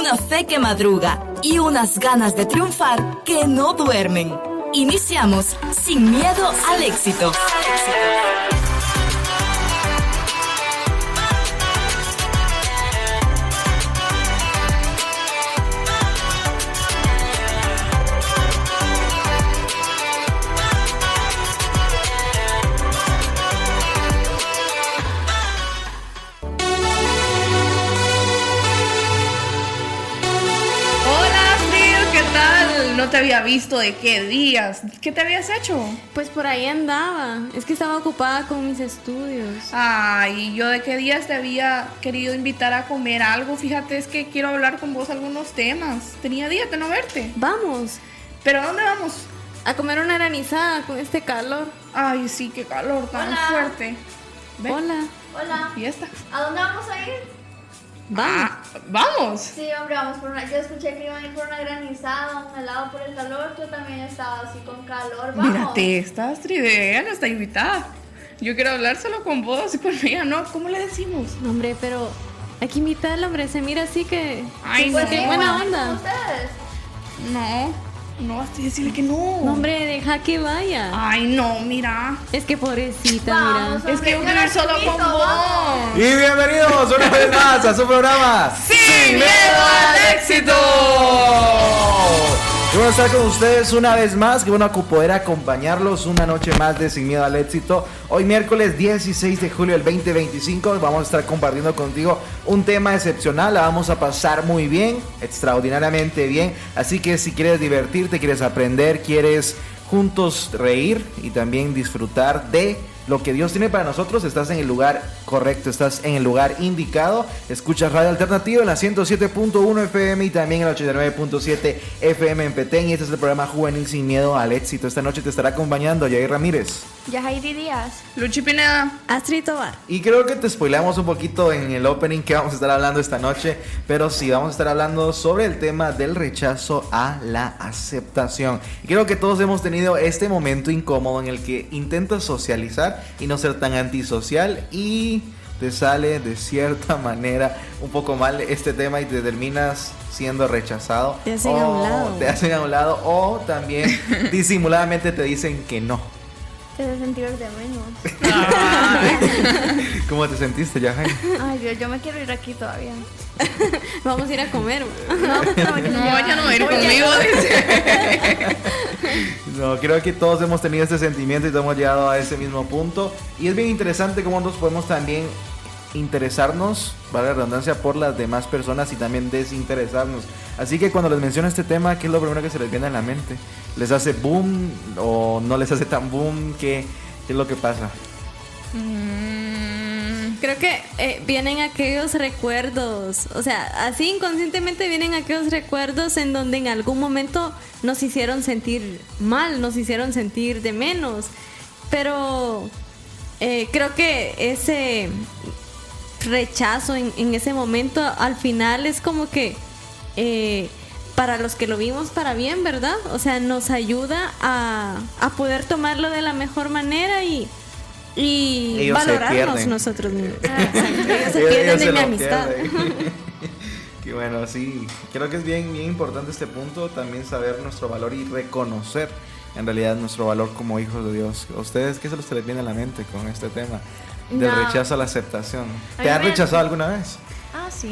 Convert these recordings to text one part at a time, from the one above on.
una fe que madruga y unas ganas de triunfar que no duermen. Iniciamos Sin Miedo al Éxito. No te había visto de qué días. ¿Qué te habías hecho? Pues por ahí andaba. Es que estaba ocupada con mis estudios. Ay, yo de qué días te había querido invitar a comer algo. Fíjate, es que quiero hablar con vos algunos temas. Tenía días de no verte. Vamos. ¿Pero a dónde vamos? A comer una granizada con este calor. Ay, sí, qué calor tan fuerte. ¿Ven? Hola. Hola. Fiesta. ¿A dónde vamos a ir? Vamos. ¿Vamos? Sí, hombre, vamos por una... Yo escuché que iban a ir por una granizada, un helado por el calor. Yo también estaba así con calor. Vamos. Mírate, estás trideana, está invitada. Yo quiero hablar solo con vos y con ella, ¿no? ¿Cómo le decimos? No, hombre, pero hay que invitarla, hombre. Se mira así que... Ay, pues no. sí, buena bueno, onda. ¿ustedes? No vas a decirle que no. No, hombre, deja que vaya. Ay, no, mira. Es que pobrecita, Vamos, mira. Es que yo quiero ir solo con vos. Y bienvenidos una vez más a su programa ¡Sin Miedo al Éxito! Qué bueno estar con ustedes una vez más, qué bueno poder acompañarlos una noche más de Sin Miedo al Éxito. Hoy miércoles 16 de julio del 2025 vamos a estar compartiendo contigo un tema excepcional, la vamos a pasar muy bien, extraordinariamente bien, así que si quieres divertirte, quieres aprender, quieres juntos reír y también disfrutar de lo que Dios tiene para nosotros, estás en el lugar correcto, estás en el lugar indicado. Escuchas Radio Alternativa en la 107.1 FM y también en la 89.7 FM en Petén. Y este es el programa Juvenil Sin Miedo al Éxito. Esta noche te estará acompañando Jair Ramírez, Yajairi Díaz, Luchi Pineda, Astrid Tobar. y creo que te spoileamos un poquito en el opening que vamos a estar hablando esta noche, pero sí, vamos a estar hablando sobre el tema del rechazo a la aceptación. Y creo que todos hemos tenido este momento incómodo en el que intentas socializar y no ser tan antisocial y te sale de cierta manera un poco mal este tema y te terminas siendo rechazado. Te hacen a un lado. Te hacen a un lado o también disimuladamente te dicen que no. te hace sentir de menos. ¿Cómo te sentiste, Yajaira? Ay, Dios, yo me quiero ir aquí todavía. Vamos a ir a comer. No, ya no va a ir conmigo. Dice. No, creo que todos hemos tenido este sentimiento y todos hemos llegado a ese mismo punto. Y es bien interesante cómo nos podemos también interesarnos, vale la redundancia, por las demás personas y también desinteresarnos. Así que cuando les menciono este tema, ¿qué es lo primero que se les viene a la mente? ¿Les hace boom o no les hace tan boom? ¿Qué es lo que pasa? Creo que vienen aquellos recuerdos, o sea, así inconscientemente vienen aquellos recuerdos en donde en algún momento nos hicieron sentir mal, nos hicieron sentir de menos, pero creo que ese rechazo en ese momento al final es como que para los que lo vimos para bien, ¿verdad? O sea, nos ayuda a poder tomarlo de la mejor manera y Ellos valorarnos nosotros mismos. Ellos se pierden de mi amistad. Que bueno, sí, creo que es bien importante este punto, también saber nuestro valor y reconocer en realidad nuestro valor como hijos de Dios. ¿A ustedes qué se les viene a la mente con este tema del rechazo a la aceptación? ¿Te has rechazado alguna vez? Ah, sí.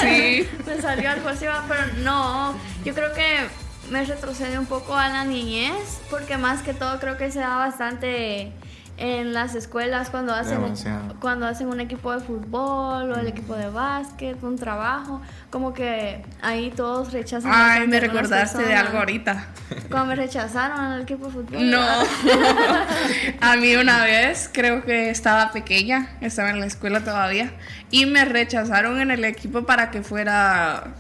Sí. Me salió algo así, pero no. Yo creo que me retrocede un poco a la niñez, porque más que todo creo que se da bastante en las escuelas cuando hacen un equipo de fútbol o el equipo de básquet, un trabajo, como que ahí todos rechazan. Ay, me recordaste de algo ahorita. Cuando me rechazaron en el equipo de fútbol. No. A mí una vez, creo que estaba pequeña, estaba en la escuela todavía, y me rechazaron en el equipo para que fuera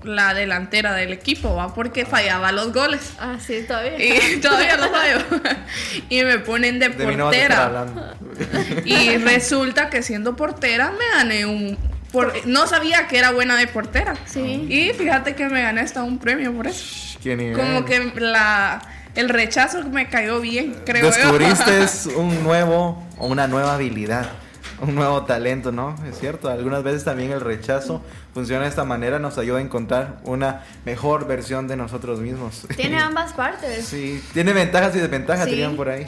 la delantera del equipo, ¿va? Porque fallaba los goles. Ah, sí, todavía. Y todavía lo fallo. Y me ponen de portera. Y resulta que siendo portera me gané no sabía que era buena de portera. Sí. Y fíjate que me gané hasta un premio por eso. ¿Qué nivel? Como que el rechazo me cayó bien, creo. Descubriste una nueva habilidad. un nuevo talento, ¿no? Es cierto, algunas veces también el rechazo funciona de esta manera, nos ayuda a encontrar una mejor versión de nosotros mismos. Tiene ambas partes. Sí, tiene ventajas y desventajas, Sí. dirían por ahí.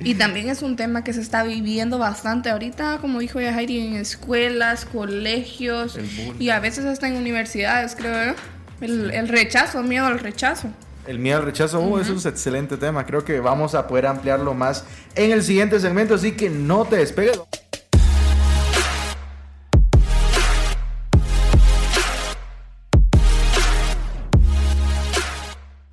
Y también es un tema que se está viviendo bastante ahorita, como dijo Yajairi, en escuelas, colegios El bullying. y a veces hasta en universidades, creo yo. El rechazo, el miedo al rechazo. El miedo al rechazo, eso es un excelente tema. Creo que vamos a poder ampliarlo más en el siguiente segmento, así que no te despegues.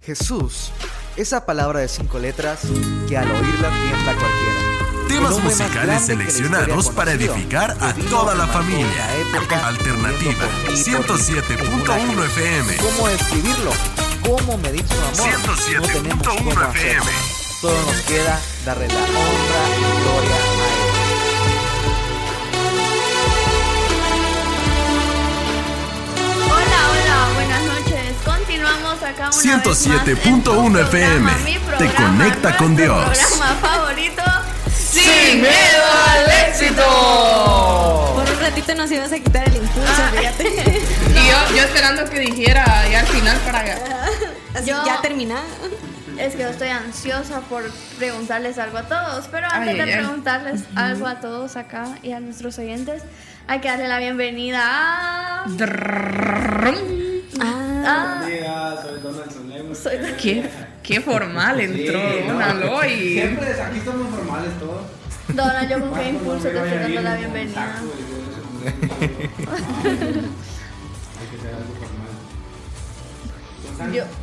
Jesús, esa palabra de 5 letras que al oírla tiembla cualquiera. Temas El hombre más musicales grande que la seleccionados historia para conoció, edificar a que vino, toda la marcó familia. la época, Alternativa viviendo por ti, por ti, 107.1 FM. ¿Cómo describirlo? ¿Cómo medir su amor? 107.1 No tenemos cómo hacerlo. FM. Solo nos queda darle la honra y gloria a Él. Hola, buenas noches. Continuamos acá una 107.1 vez más en tu FM. programa, mi Te programa, conecta con nuestro Dios. programa favorito. ¡Sin miedo al éxito! Por un ratito nos ibas a quitar el impulso, fíjate. Y yo esperando que dijera ya al final para Así, Yo- ya termina. Es que yo estoy ansiosa por preguntarles algo a todos, pero antes Ay, de ay. preguntarles algo a todos acá y a nuestros oyentes, hay que darle la bienvenida a... Soy Donaldson Lemos. Soy- Qué formal entró Donald hoy. Siempre aquí estamos formales todos. Dona, yo con qué impulso te estoy dando la bienvenida.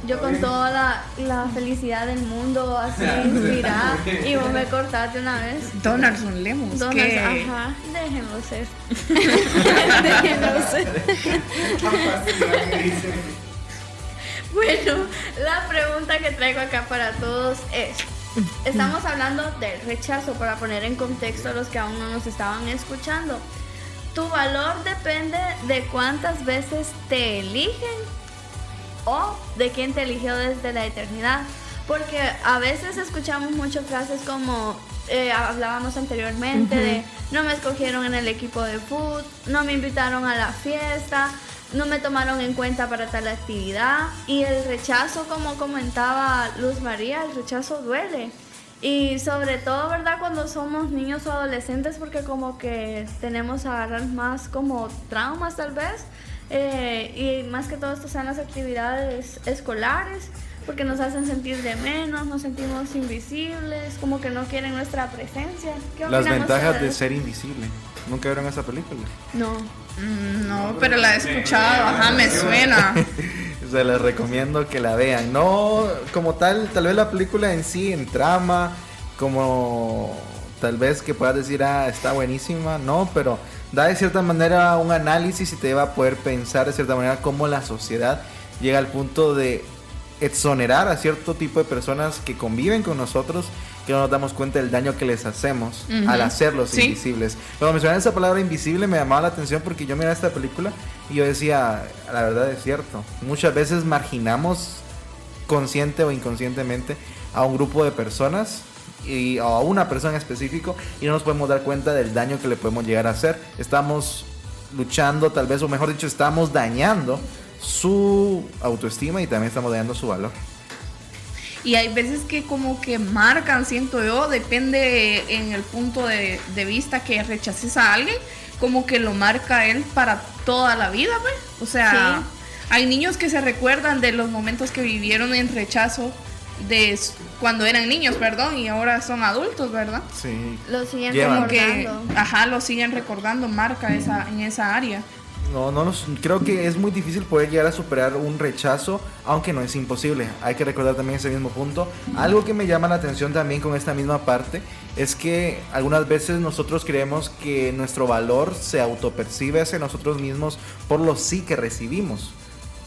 Yo con toda la felicidad del mundo, así inspirada, y vos me cortaste una vez. Donaldson Lemos. Donas, ¿Qué? ajá, déjenlo ser. Déjenlo ser. Bueno, la pregunta que traigo acá para todos es, estamos hablando del rechazo para poner en contexto a los que aún no nos estaban escuchando. Tu valor depende de cuántas veces te eligen o de quién te eligió desde la eternidad. Porque a veces escuchamos muchas frases como hablábamos anteriormente de no me escogieron en el equipo de fútbol, no me invitaron a la fiesta, no me tomaron en cuenta para tal actividad. Y el rechazo, como comentaba Luz María, el rechazo duele. Y sobre todo, ¿verdad? Cuando somos niños o adolescentes, porque como que tenemos a agarrar más como traumas tal vez. Y más que todo esto sean las actividades escolares, porque nos hacen sentir de menos, nos sentimos invisibles, como que no quieren nuestra presencia. ¿Qué Las opinan ventajas de ustedes? ser invisible. ¿Nunca vieron esa película? No. No, pero la he escuchado, ajá, me suena. Se les recomiendo que la vean. No como tal vez la película en sí, en trama, como tal vez que puedas decir, está buenísima, no, pero da de cierta manera un análisis y te va a poder pensar de cierta manera cómo la sociedad llega al punto de exonerar a cierto tipo de personas que conviven con nosotros, que no nos damos cuenta del daño que les hacemos al hacerlos Sí. invisibles. Cuando mencionaron esa palabra invisible me llamaba la atención porque yo miraba esta película y yo decía, la verdad es cierto, muchas veces marginamos consciente o inconscientemente a un grupo de personas y a una persona en específico y no nos podemos dar cuenta del daño que le podemos llegar a hacer. Estamos luchando tal vez, o mejor dicho, estamos dañando su autoestima y también estamos dañando su valor. Y hay veces que como que marcan, siento yo, depende en el punto de vista que rechaces a alguien, como que lo marca él para toda la vida, pues. O sea, hay niños que se recuerdan de los momentos que vivieron en rechazo cuando eran niños, perdón, y ahora son adultos, ¿verdad? Sí. Lo siguen Llevan. Como que, recordando. lo siguen recordando, marca en esa área. Creo que es muy difícil poder llegar a superar un rechazo, aunque no es imposible. Hay que recordar también ese mismo punto. Algo que me llama la atención también con esta misma parte es que algunas veces nosotros creemos que nuestro valor se autopercibe hacia nosotros mismos por lo sí que recibimos.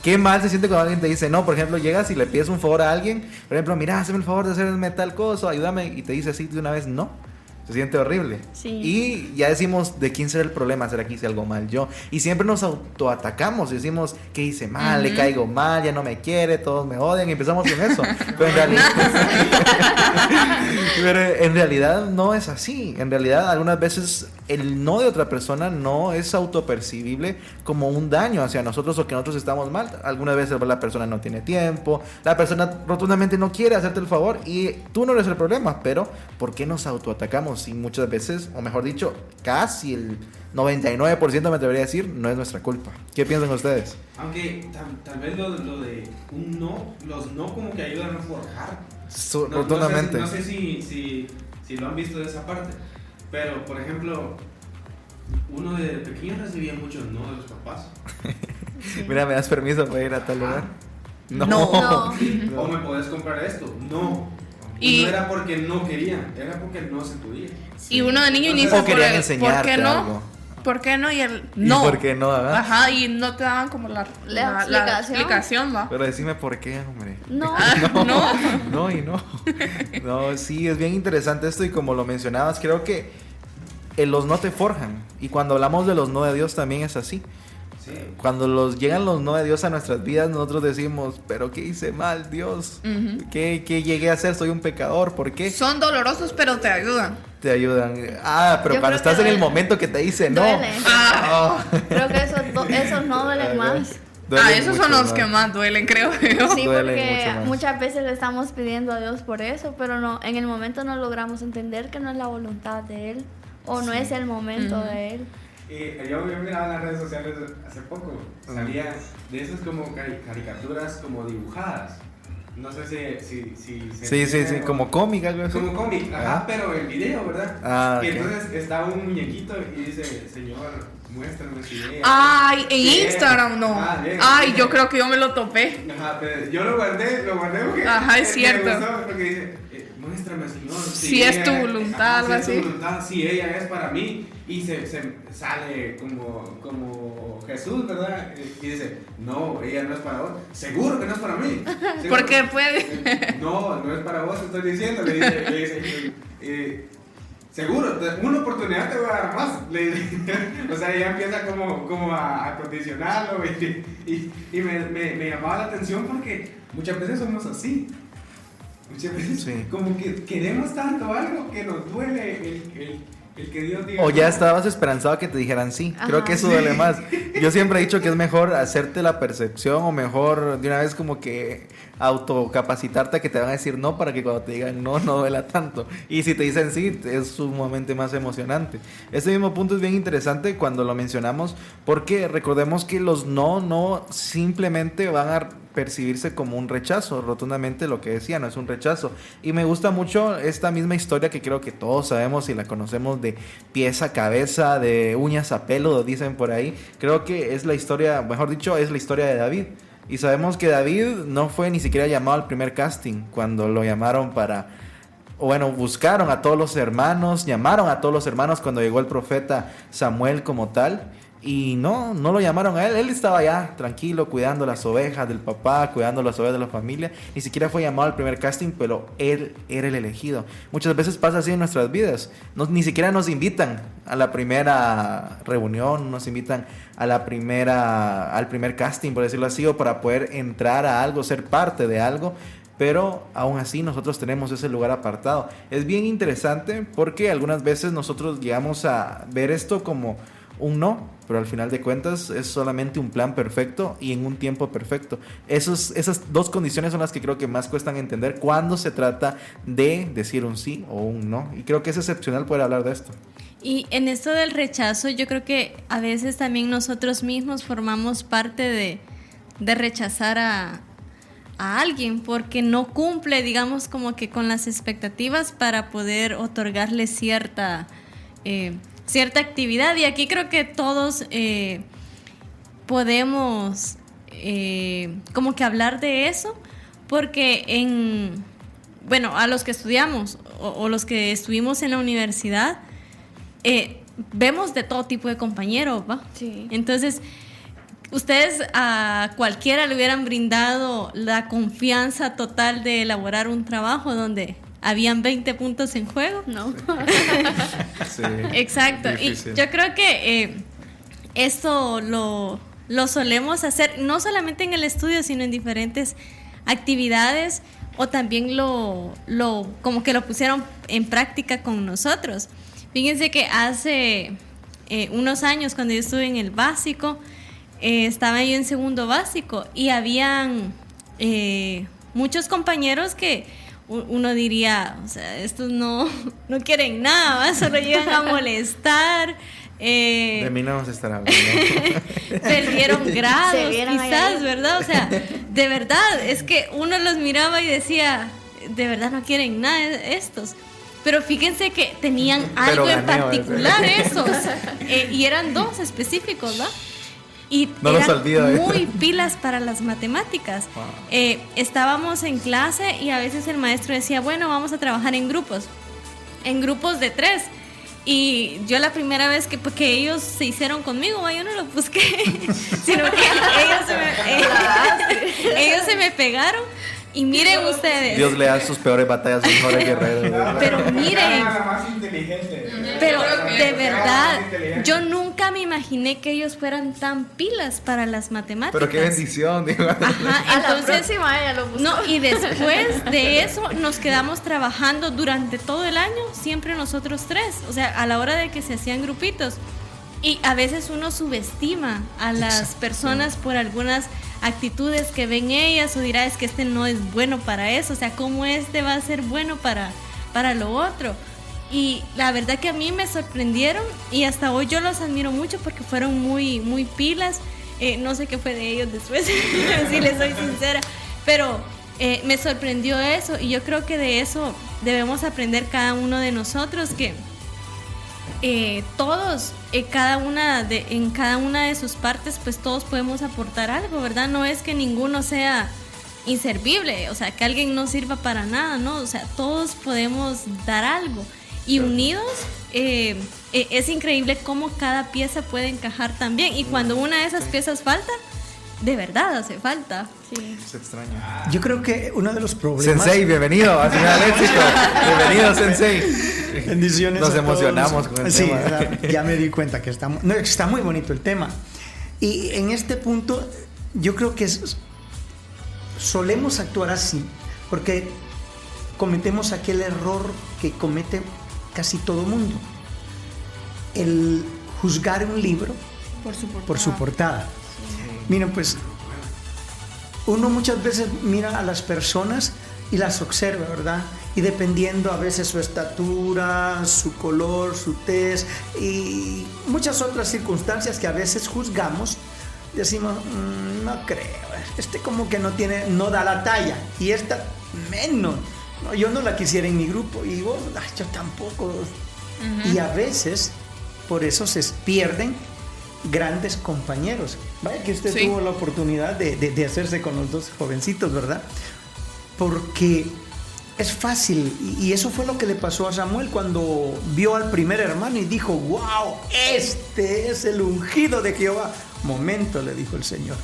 Qué mal se siente cuando alguien te dice no. Por ejemplo, llegas y le pides un favor a alguien, por ejemplo, mira, hazme el favor de hacerme tal cosa, ayúdame, y te dice así de una vez no. Se siente horrible. Sí. Y ya decimos, ¿de quién será el problema? ¿Será que hice algo mal yo? Y siempre nos autoatacamos. Decimos, ¿qué hice mal? Le caigo mal, ya no me quiere, todos me odian. Y empezamos con eso. Pero en realidad no es así. En realidad, algunas veces el no de otra persona no es autopercibible como un daño hacia nosotros o que nosotros estamos mal. Algunas veces la persona no tiene tiempo, la persona rotundamente no quiere hacerte el favor y tú no eres el problema. Pero ¿por qué nos autoatacamos? Y muchas veces, o mejor dicho, casi el 99% me atrevería a decir, no es nuestra culpa. ¿Qué piensan ustedes? Aunque tal vez lo de un no, los no como que ayudan a forjar. Rotundamente. No sé si lo han visto de esa parte, pero por ejemplo, uno de pequeño recibía muchos no de los papás. Sí. Mira, ¿me das permiso para ir a tal lugar? No. Sí, o me podés comprar esto. No. Y no era porque no querían, era porque no se podía. Y uno de niño inicia O querían ¿por enseñarte qué no? algo. ¿Por qué no? Y el ¿Y no. por qué no? ¿verdad? Ajá, y no te daban como la explicación, ¿va? Pero decime por qué, hombre. No. No. No y no. No, sí, es bien interesante esto y como lo mencionabas, creo que los no te forjan. Y cuando hablamos de los no de Dios también es así. Sí. Cuando llegan los no de Dios a nuestras vidas, nosotros decimos, pero ¿qué hice mal, Dios? ¿Qué llegué a hacer? Soy un pecador, ¿por qué? Son dolorosos, pero te ayudan. Te ayudan. Pero Yo cuando creo estás que en el duele. momento que te dice no. Duele. Ah. Creo que esos no duelen más. Duelen Esos mucho son los más. que más duelen, creo yo. Sí, Duele porque mucho más. muchas veces le estamos pidiendo a Dios por eso, pero no, en el momento no logramos entender que no es la voluntad de Él o no es el momento de Él. Yo miraba en las redes sociales hace poco, salía de esas como caricaturas como dibujadas. No sé si Sí, como cómic, algo así. como cómic, ajá, pero en video, ¿verdad? Ah, Y ok. entonces está un muñequito y dice, Señor, muéstrame su idea. Ay, en Sí, Instagram no. bien. Ay, yo creo que yo me lo topé. Ajá, pero yo lo guardé porque Ajá, es me cierto. gustó porque dice, muéstrame, Señor. Si es tu ella- voluntad, algo si es tu así. voluntad, si ella es para mí. Y se sale como Jesús, ¿verdad? Y dice, no, ella no es para vos. Seguro que no es para mí. ¿Seguro? Porque puede. No es para vos, te estoy diciendo. Le dice, seguro, una oportunidad te voy a dar más. Le dice. O sea, ella empieza como a condicionarlo y me llamaba la atención porque muchas veces somos así. Muchas veces Sí. como que queremos tanto algo que nos duele el que Dios diga. O ya no. estabas esperanzado que te dijeran sí. Creo Ajá. que eso duele más. Yo siempre he dicho que es mejor hacerte la percepción o mejor de una vez como que autocapacitarte a que te van a decir no para que cuando te digan no duela tanto. Y si te dicen sí, es sumamente más emocionante. Este mismo punto es bien interesante cuando lo mencionamos porque recordemos que los no simplemente van a percibirse como un rechazo, rotundamente lo que decía, no es un rechazo. Y me gusta mucho esta misma historia que creo que todos sabemos y la conocemos de pies a cabeza, de uñas a pelo, dicen por ahí. Creo que es la historia, mejor dicho, es la historia de David. Y sabemos que David no fue ni siquiera llamado al primer casting, cuando lo llamaron buscaron a todos los hermanos, llamaron a todos los hermanos cuando llegó el profeta Samuel como tal. Y no lo llamaron a él. Él estaba ya tranquilo, cuidando las ovejas del papá, cuidando las ovejas de la familia. Ni siquiera fue llamado al primer casting, pero él era el elegido. Muchas veces pasa así en nuestras vidas. Ni siquiera nos invitan a la primera reunión, nos invitan al primer casting, por decirlo así, o para poder entrar a algo, ser parte de algo. Pero aún así nosotros tenemos ese lugar apartado. Es bien interesante porque algunas veces nosotros llegamos a ver esto como un no, pero al final de cuentas es solamente un plan perfecto y en un tiempo perfecto. Esas dos condiciones son las que creo que más cuestan entender cuando se trata de decir un sí o un no. Y creo que es excepcional poder hablar de esto. Y en esto del rechazo, yo creo que a veces también nosotros mismos formamos parte de rechazar a alguien porque no cumple, digamos, como que con las expectativas para poder otorgarle cierta actividad. Y aquí creo que todos podemos como que hablar de eso, porque a los que estudiamos o los que estuvimos en la universidad, vemos de todo tipo de compañeros, ¿va? Sí. Entonces, ustedes a cualquiera le hubieran brindado la confianza total de elaborar un trabajo donde habían 20 puntos en juego. No. Sí. Exacto. Difícil. Y yo creo que esto lo solemos hacer no solamente en el estudio, sino en diferentes actividades, o también como que lo pusieron en práctica con nosotros. Fíjense que hace unos años, cuando yo estuve en el básico, estaba yo en segundo básico y habían muchos compañeros que uno diría, o sea, estos no quieren nada, ¿va? Solo llegan a molestar. De mí no vamos a estar hablando. Perdieron grados, Se vieron quizás, ahí. ¿verdad? O sea, de verdad, es que uno los miraba y decía, de verdad no quieren nada estos. Pero fíjense que tenían Pero algo en gané, particular esos. Y eran 2 específicos, ¿no? Y No los eran olvido, muy pilas para las matemáticas. Wow. Estábamos en clase y a veces el maestro decía, bueno, vamos a trabajar en grupos de 3. Y yo la primera vez que ellos se hicieron conmigo, yo no los busqué, sino que ellos se me pegaron. Y miren ustedes. Dios le da sus peores batallas a sus mejores guerreros. ¿verdad? Pero miren, La más inteligente. pero de Era verdad, inteligente. yo nunca me imaginé que ellos fueran tan pilas para las matemáticas. Pero qué bendición, digo. Ajá, A la entonces, próxima ella lo buscó. no, y después de eso nos quedamos trabajando durante todo el año, siempre nosotros 3, o sea, a la hora de que se hacían grupitos. Y a veces uno subestima a las personas por algunas actitudes que ven ellas, o dirá, es que este no es bueno para eso, o sea, ¿cómo este va a ser bueno para lo otro? Y la verdad que a mí me sorprendieron y hasta hoy yo los admiro mucho porque fueron muy, muy pilas. No sé qué fue de ellos después, si les soy sincera, pero me sorprendió eso, y yo creo que de eso debemos aprender cada uno de nosotros, que todos, en cada una de sus partes, pues todos podemos aportar algo, ¿verdad? No es que ninguno sea inservible, o sea, que alguien no sirva para nada, ¿no? O sea, todos podemos dar algo. Y unidos, es increíble cómo cada pieza puede encajar también. Y cuando una de esas piezas falta, de verdad hace falta. Sí. Se extraña. Yo creo que uno de los problemas... Sensei, bienvenido a Señal Éxito. Bienvenido, Sensei. Bendiciones. Nos a todos. emocionamos con el sí, tema. ya me di cuenta que está muy bonito el tema. Y en este punto, yo creo que solemos actuar así, porque cometemos aquel error que comete casi todo mundo: el juzgar un libro por su portada. Miren, pues uno muchas veces mira a las personas y las observa, ¿verdad? Y dependiendo a veces su estatura, su color, su tez y muchas otras circunstancias que a veces juzgamos, decimos, no creo, como que no da la talla, y esta menos, no, yo no la quisiera en mi grupo, y vos, yo tampoco. Uh-huh. Y a veces por eso se pierden grandes compañeros. Vaya que usted tuvo la oportunidad de hacerse con los 2 jovencitos, ¿verdad? Porque es fácil, y eso fue lo que le pasó a Samuel cuando vio al primer hermano y dijo, wow, este es el ungido de Jehová. Momento, le dijo el Señor.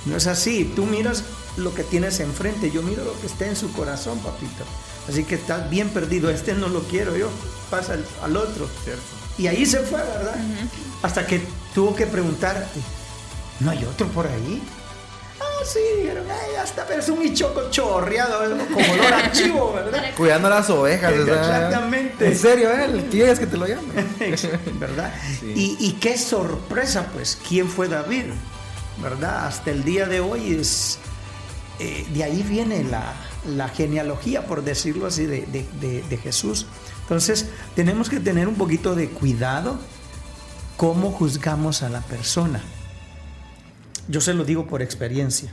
No es así, tú miras lo que tienes enfrente, yo miro lo que está en su corazón, papito. Así que estás bien perdido, este no lo quiero yo, pasa al otro. Cierto. Y ahí se fue, ¿verdad? Uh-huh. Hasta que tuvo que preguntar, ¿no hay otro por ahí? Ah, sí, dijeron, hasta pero es un hichoco chorreado, como olor a chivo, ¿verdad? Cuidando las ovejas. Exactamente. En serio, ¿quieres que te lo llame? ¿Verdad? Sí. Y qué sorpresa, pues, ¿quién fue David? ¿Verdad? Hasta el día de hoy de ahí viene la genealogía, por decirlo así, de Jesús. Entonces, tenemos que tener un poquito de cuidado cómo juzgamos a la persona. Yo se lo digo por experiencia.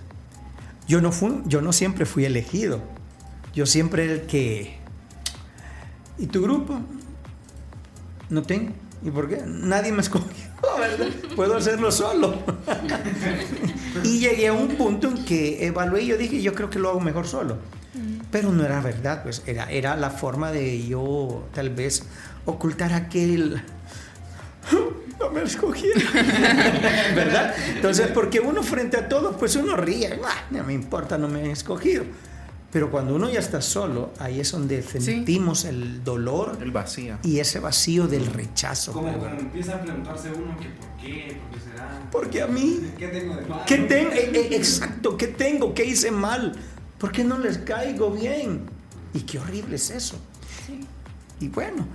Yo no siempre fui elegido. Yo siempre el que... ¿Y tu grupo? No tengo. ¿Y por qué? Nadie me escogió, ¿verdad? Puedo hacerlo solo. Y llegué a un punto en que evalué y yo dije, yo creo que lo hago mejor solo. Pero no era verdad, pues era la forma de yo tal vez ocultar aquel... No me escogieron, ¿verdad? Entonces, porque uno frente a todos, pues uno ríe, no me importa, no me han escogido. Pero cuando uno ya está solo, ahí es donde sentimos el dolor, el vacío. Y ese vacío del rechazo. Como empieza a preguntarse uno que por qué será. Porque a mí, ¿qué tengo de malo? ¿Qué tengo? Exacto, ¿qué tengo? ¿Qué hice mal? ¿Por qué no les caigo bien? Y qué horrible es eso. Sí. Y bueno,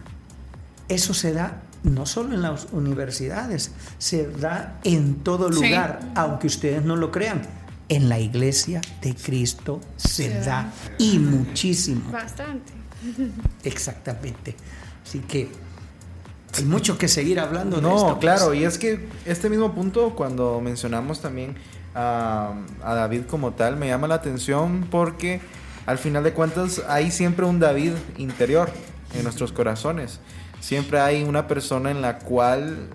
eso se da no solo en las universidades, se da en todo lugar, aunque ustedes no lo crean. En la iglesia de Cristo se da y muchísimo. Bastante. Exactamente. Así que hay mucho que seguir hablando de esto. No, claro, y es que este mismo punto, cuando mencionamos también a David como tal, me llama la atención porque al final de cuentas hay siempre un David interior en nuestros corazones. Siempre hay una persona en la cual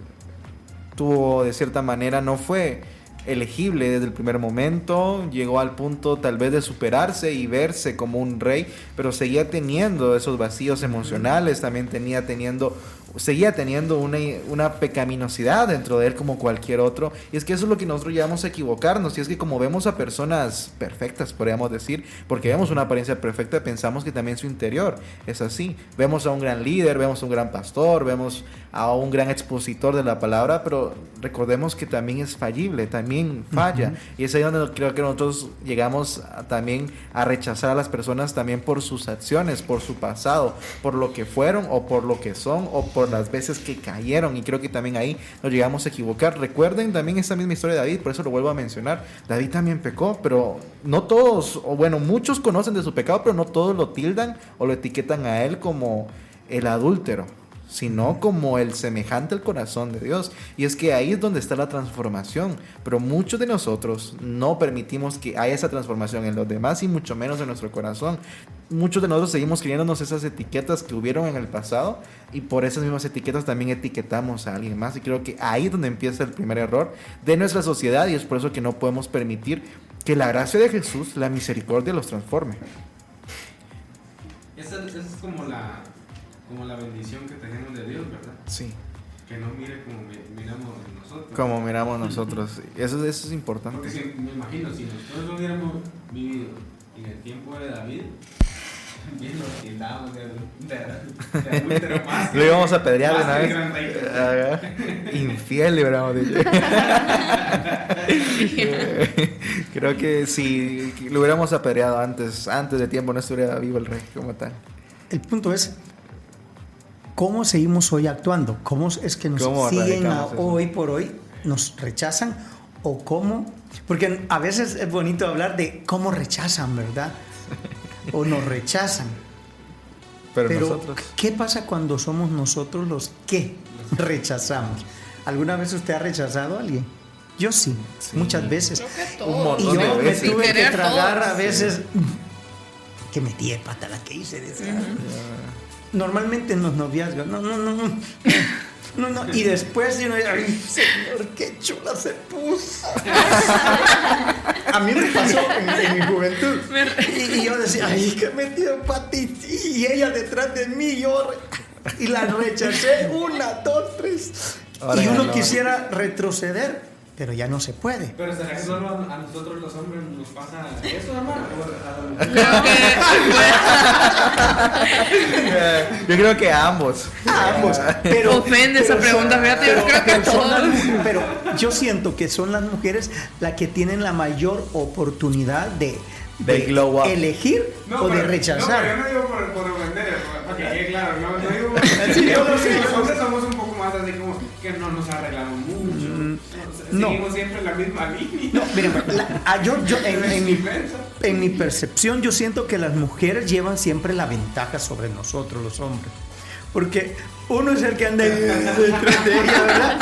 tuvo, de cierta manera, no fue elegible desde el primer momento, llegó al punto tal vez de superarse y verse como un rey, pero seguía teniendo esos vacíos emocionales, también seguía teniendo una pecaminosidad dentro de él como cualquier otro. Y es que eso es lo que nosotros llevamos a equivocarnos. Y es que como vemos a personas perfectas, podríamos decir, porque vemos una apariencia perfecta, pensamos que también su interior es así. Vemos a un gran líder, vemos a un gran pastor, vemos a un gran expositor de la palabra, pero recordemos que también es fallible, también falla. Y es ahí donde creo que nosotros llegamos también a rechazar a las personas también por sus acciones, por su pasado, por lo que fueron o por lo que son o por las veces que cayeron, y creo que también ahí nos llegamos a equivocar. Recuerden también esta misma historia de David, por eso lo vuelvo a mencionar. David también pecó, pero no todos, o bueno, muchos conocen de su pecado, pero no todos lo tildan o lo etiquetan a él como el adúltero, sino como el semejante al corazón de Dios. Y es que ahí es donde está la transformación, pero muchos de nosotros no permitimos que haya esa transformación en los demás y mucho menos en nuestro corazón. Muchos de nosotros seguimos creyéndonos esas etiquetas que hubieron en el pasado, y por esas mismas etiquetas también etiquetamos a alguien más, y creo que ahí es donde empieza el primer error de nuestra sociedad, y es por eso que no podemos permitir que la gracia de Jesús, la misericordia, los transforme. Esa es como la bendición que tenemos de Dios, ¿verdad? Sí. Que no mire como miramos nosotros. Como miramos nosotros. Eso es importante. Porque me imagino, si nosotros hubiéramos vivido en el tiempo de David, bien lo tildábamos de adúltero más. Lo íbamos a apedrear de una vez. Infiel, le hubiéramos dicho. Creo que si lo hubiéramos apedreado antes de tiempo, no estuviera vivo el rey como tal. El punto es, ¿cómo seguimos hoy actuando? ¿Cómo es que nos siguen hoy por hoy? ¿Nos rechazan? ¿O cómo? Porque a veces es bonito hablar de cómo rechazan, ¿verdad? O nos rechazan. Pero nosotros... ¿qué pasa cuando somos nosotros los que rechazamos? ¿Alguna vez usted ha rechazado a alguien? Yo sí. Muchas veces. Creo que todos. Un montón Y yo de me veces. tuve que tragar todos. a veces que metí de pata la que hice. Normalmente en los noviazgos, no, y después yo ay, señor, qué chula se puso. A mí me pasó en mi juventud. Y yo decía, ay, que metido patita. Y ella detrás de mí, y la rechacé 1, 2, 3. Ahora y uno no. quisiera retroceder, pero ya no se puede. Pero ¿será que solo a nosotros los hombres nos pasa eso, hermano? Yo creo que a ambos. Pero, Ofende esa pregunta, fíjate, yo creo que son todos. pero yo siento que son las mujeres las que tienen la mayor oportunidad de glow up. elegir o de rechazar. No, pero yo no digo por ofender, porque claro, no digo. Los hombres somos un poco más así como que no nos arreglamos mucho. Seguimos siempre en la misma línea. No, miren, en mi percepción, yo siento que las mujeres llevan siempre la ventaja sobre nosotros, los hombres. Porque uno es el que anda detrás de ella, ¿verdad?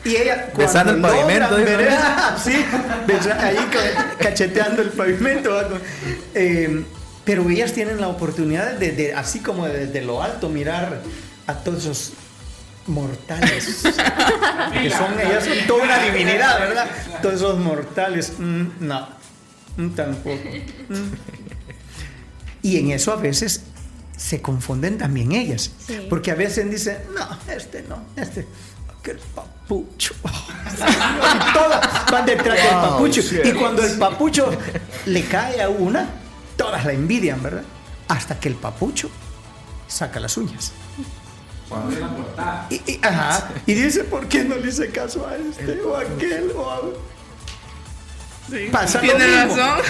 Y ella besando el pavimento, sí, ahí cacheteando el pavimento. Pero ellas tienen la oportunidad de así como desde lo alto, mirar a todos esos mortales. Que ellas son toda una divinidad, ¿verdad? Todos esos mortales. No, tampoco. Y en eso a veces se confunden también ellas. Sí. Porque a veces dicen, no, que el papucho. Y todas van detrás del papucho. Y cuando el papucho le cae a una, todas la envidian, ¿verdad? Hasta que el papucho saca las uñas. Y dice, ¿por qué no le hice caso a este o a aquel o a... Sí, pasa tiene lo mismo. razón.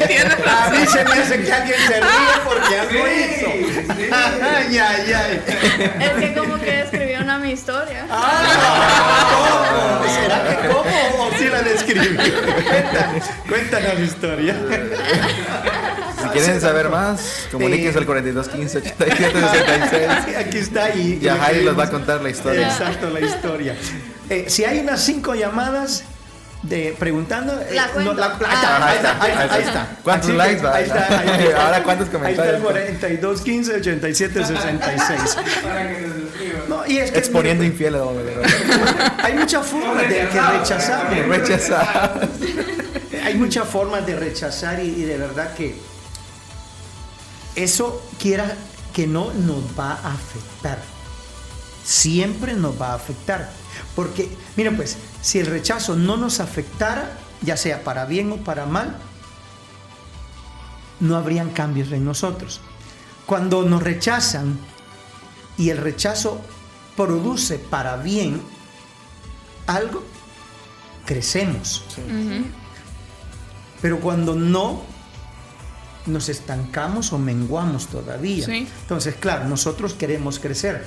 Tiene A razón. mí se me hace que alguien se ríe porque algo hizo. Ay, ay, ay. Es que como que escribieron a mi historia. ¿Cómo? ¿Será que cómo o si la describí? Cuéntanos la historia. Si quieren saber más, comuníquense al 4215 8766. Aquí está ahí. Y a Jairi les va a contar la historia. Exacto, la historia. Si hay unas 5 llamadas preguntando. La cuento. Ahí está. ¿Cuántos Así likes que, va? ahí está. Ahora, ¿cuántos comentarios? Ahí está el 42 15 87 66. Para que nos escriban. No, y es que Exponiendo infieles, hombre. hay muchas formas de que rechazar. Rechazar. Hay muchas formas de rechazar y de verdad que eso quiera que no nos va a afectar. Siempre nos va a afectar. Porque, miren pues, si el rechazo no nos afectara, ya sea para bien o para mal, no habrían cambios en nosotros. Cuando nos rechazan y el rechazo produce para bien algo, crecemos. Sí. Pero cuando no, nos estancamos o menguamos todavía. Sí. Entonces, claro, nosotros queremos crecer.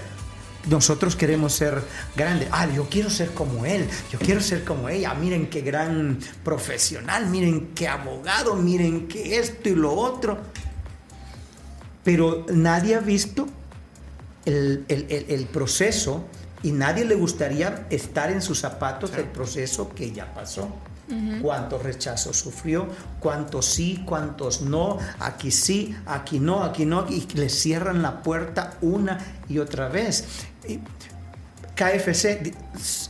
Nosotros queremos ser grandes. Yo quiero ser como él. Yo quiero ser como ella. Miren qué gran profesional. Miren qué abogado. Miren qué esto y lo otro. Pero nadie ha visto el proceso y nadie le gustaría estar en sus zapatos del proceso que ya pasó. Cuántos rechazos sufrió, cuántos sí, cuántos no, aquí sí, aquí no, y le cierran la puerta una y otra vez. KFC,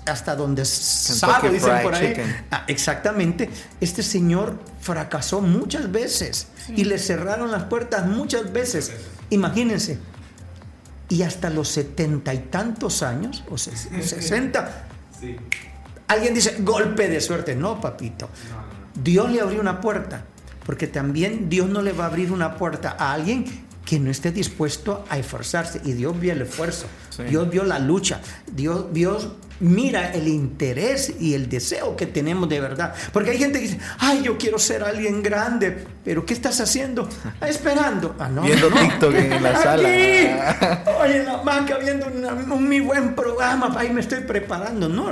hasta donde sabe, dicen por ahí. Exactamente, este señor fracasó muchas veces y le cerraron las puertas muchas veces. Imagínense, y hasta los 70 y tantos años, o 60, Sí. alguien dice, golpe de suerte. No, papito. Dios le abrió una puerta, porque también Dios no le va a abrir una puerta a alguien que no esté dispuesto a esforzarse. Y Dios vio el esfuerzo, Sí. Dios vio la lucha, Dios mira el interés y el deseo que tenemos de verdad. Porque hay gente que dice, yo quiero ser alguien grande, pero ¿qué estás haciendo? Esperando. No, Viendo TikTok en la sala. Oye, en la banca viendo un muy buen programa, ahí me estoy preparando. No.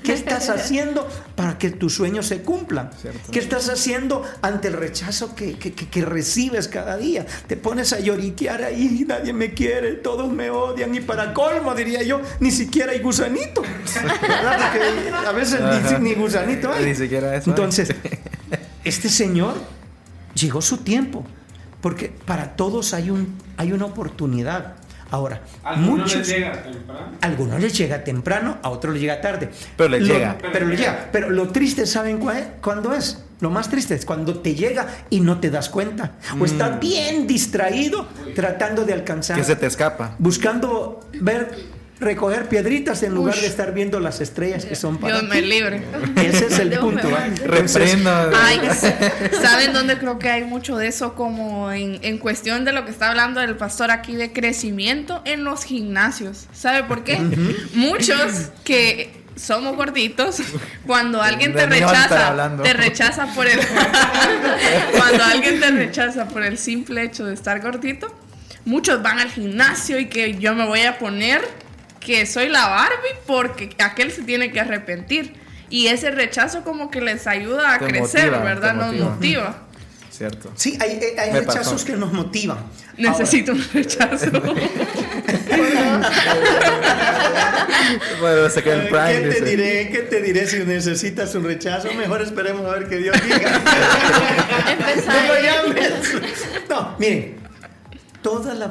¿Qué estás haciendo para que tus sueños se cumplan? Cierto. ¿Qué estás haciendo ante el rechazo que recibes cada día? Te pones a lloriquear ahí, nadie me quiere, todos me odian, y para colmo, diría yo, ni siquiera hay gusanito. ¿Verdad? Porque a veces ni gusanito hay. Ni siquiera eso. Entonces, este señor llegó su tiempo, porque para todos hay una oportunidad. Ahora, Algunos les llega temprano. algunos les llega temprano, a otros les llega tarde. Pero les llega. Pero les llega. Pero lo triste, ¿saben cuándo es? Lo más triste es cuando te llega y no te das cuenta. O estás bien distraído tratando de alcanzar. Que se te escapa. Buscando recoger piedritas en lugar de estar viendo las estrellas que son para Dios me libre. Ese es el Dios punto. me ¿va? guarde. Reprenda. Ay, ¿saben dónde creo que hay mucho de eso? Como en cuestión de lo que está hablando el pastor aquí de crecimiento en los gimnasios. ¿Sabe por qué? Muchos que somos gorditos, cuando alguien te De mí vas a estar rechaza, hablando. te rechaza por el cuando alguien te rechaza por el simple hecho de estar gordito, muchos van al gimnasio y que yo me voy a poner que soy la Barbie porque aquel se tiene que arrepentir. Y ese rechazo como que les ayuda a Te crecer, motiva, ¿verdad? te Nos motiva. motiva. Cierto. Sí, hay Me rechazos pasó. que nos motivan. Necesito un rechazo. Bueno, saqué el Ahora, Prime. dice. ¿Qué te diré si necesitas un rechazo? Mejor esperemos a ver qué Dios diga. Empezar. No lo llames. No, miren, toda la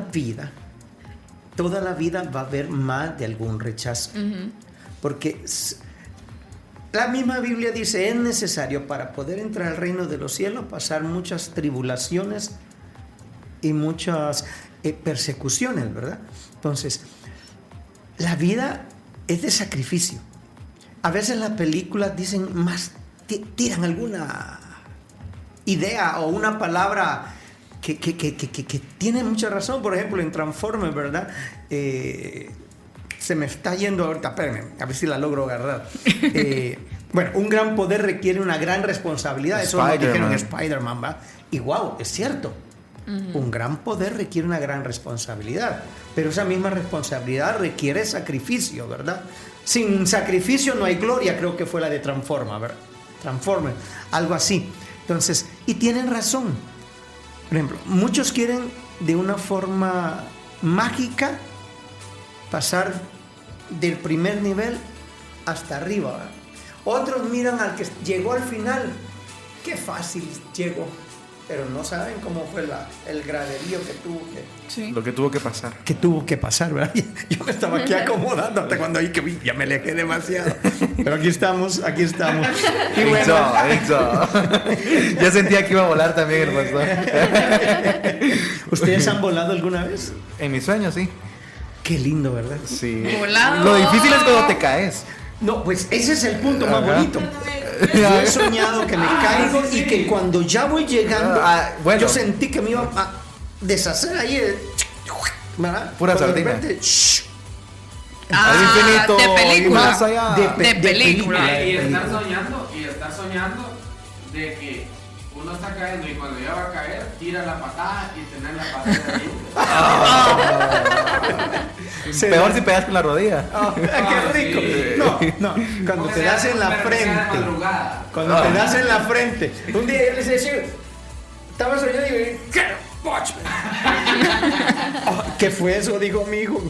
vida va a haber más de algún rechazo. Porque la misma Biblia dice, es necesario para poder entrar al reino de los cielos pasar muchas tribulaciones y muchas persecuciones, ¿verdad? Entonces, la vida es de sacrificio. A veces las películas dicen más, tiran alguna idea o una palabra que tiene mucha razón. Por ejemplo, en Transformers, ¿verdad? Se me está yendo ahorita, espérenme, a ver si la logro agarrar. Bueno, un gran poder requiere una gran responsabilidad. Eso lo dijeron en Spider-Man, ¿va? Y wow, es cierto. Un gran poder requiere una gran responsabilidad. Pero esa misma responsabilidad requiere sacrificio, ¿verdad? Sin sacrificio no hay gloria, creo que fue la de Transformers, ¿verdad? Transformers, algo así. Entonces, y tienen razón. Por ejemplo, muchos quieren de una forma mágica pasar del primer nivel hasta arriba, ¿verdad? Otros miran al que llegó al final, qué fácil llegó, pero no saben cómo fue el graderío que tuvo que... Lo que tuvo que pasar. Que tuvo que pasar, ¿verdad? Yo me estaba aquí acomodando hasta cuando ahí que vi, ya me alejé demasiado. Pero aquí estamos. Y bueno, Ya sentía que iba a volar también el pastor. ¿Ustedes han volado alguna vez? En mis sueños, sí. Qué lindo, ¿verdad? Sí. Volado. Lo difícil es cuando te caes. No, pues ese es el punto más bonito. Yo he soñado que me caigo y que cuando ya voy llegando, bueno. yo sentí que me iba a deshacer ahí, ¿verdad? Pura Cuando de sardina. repente, Al infinito de película. y más allá. De película. Y estar soñando de que uno está cayendo y cuando ya va a caer, tira la patada y tener la patada ahí. Peor si pegas con la rodilla. ¡Qué rico! Sí. No, cuando te das en la frente. Cuando te das en la frente. Un día yo les decía, estaba soñando y digo, ¿qué fue eso? Dijo mi hijo.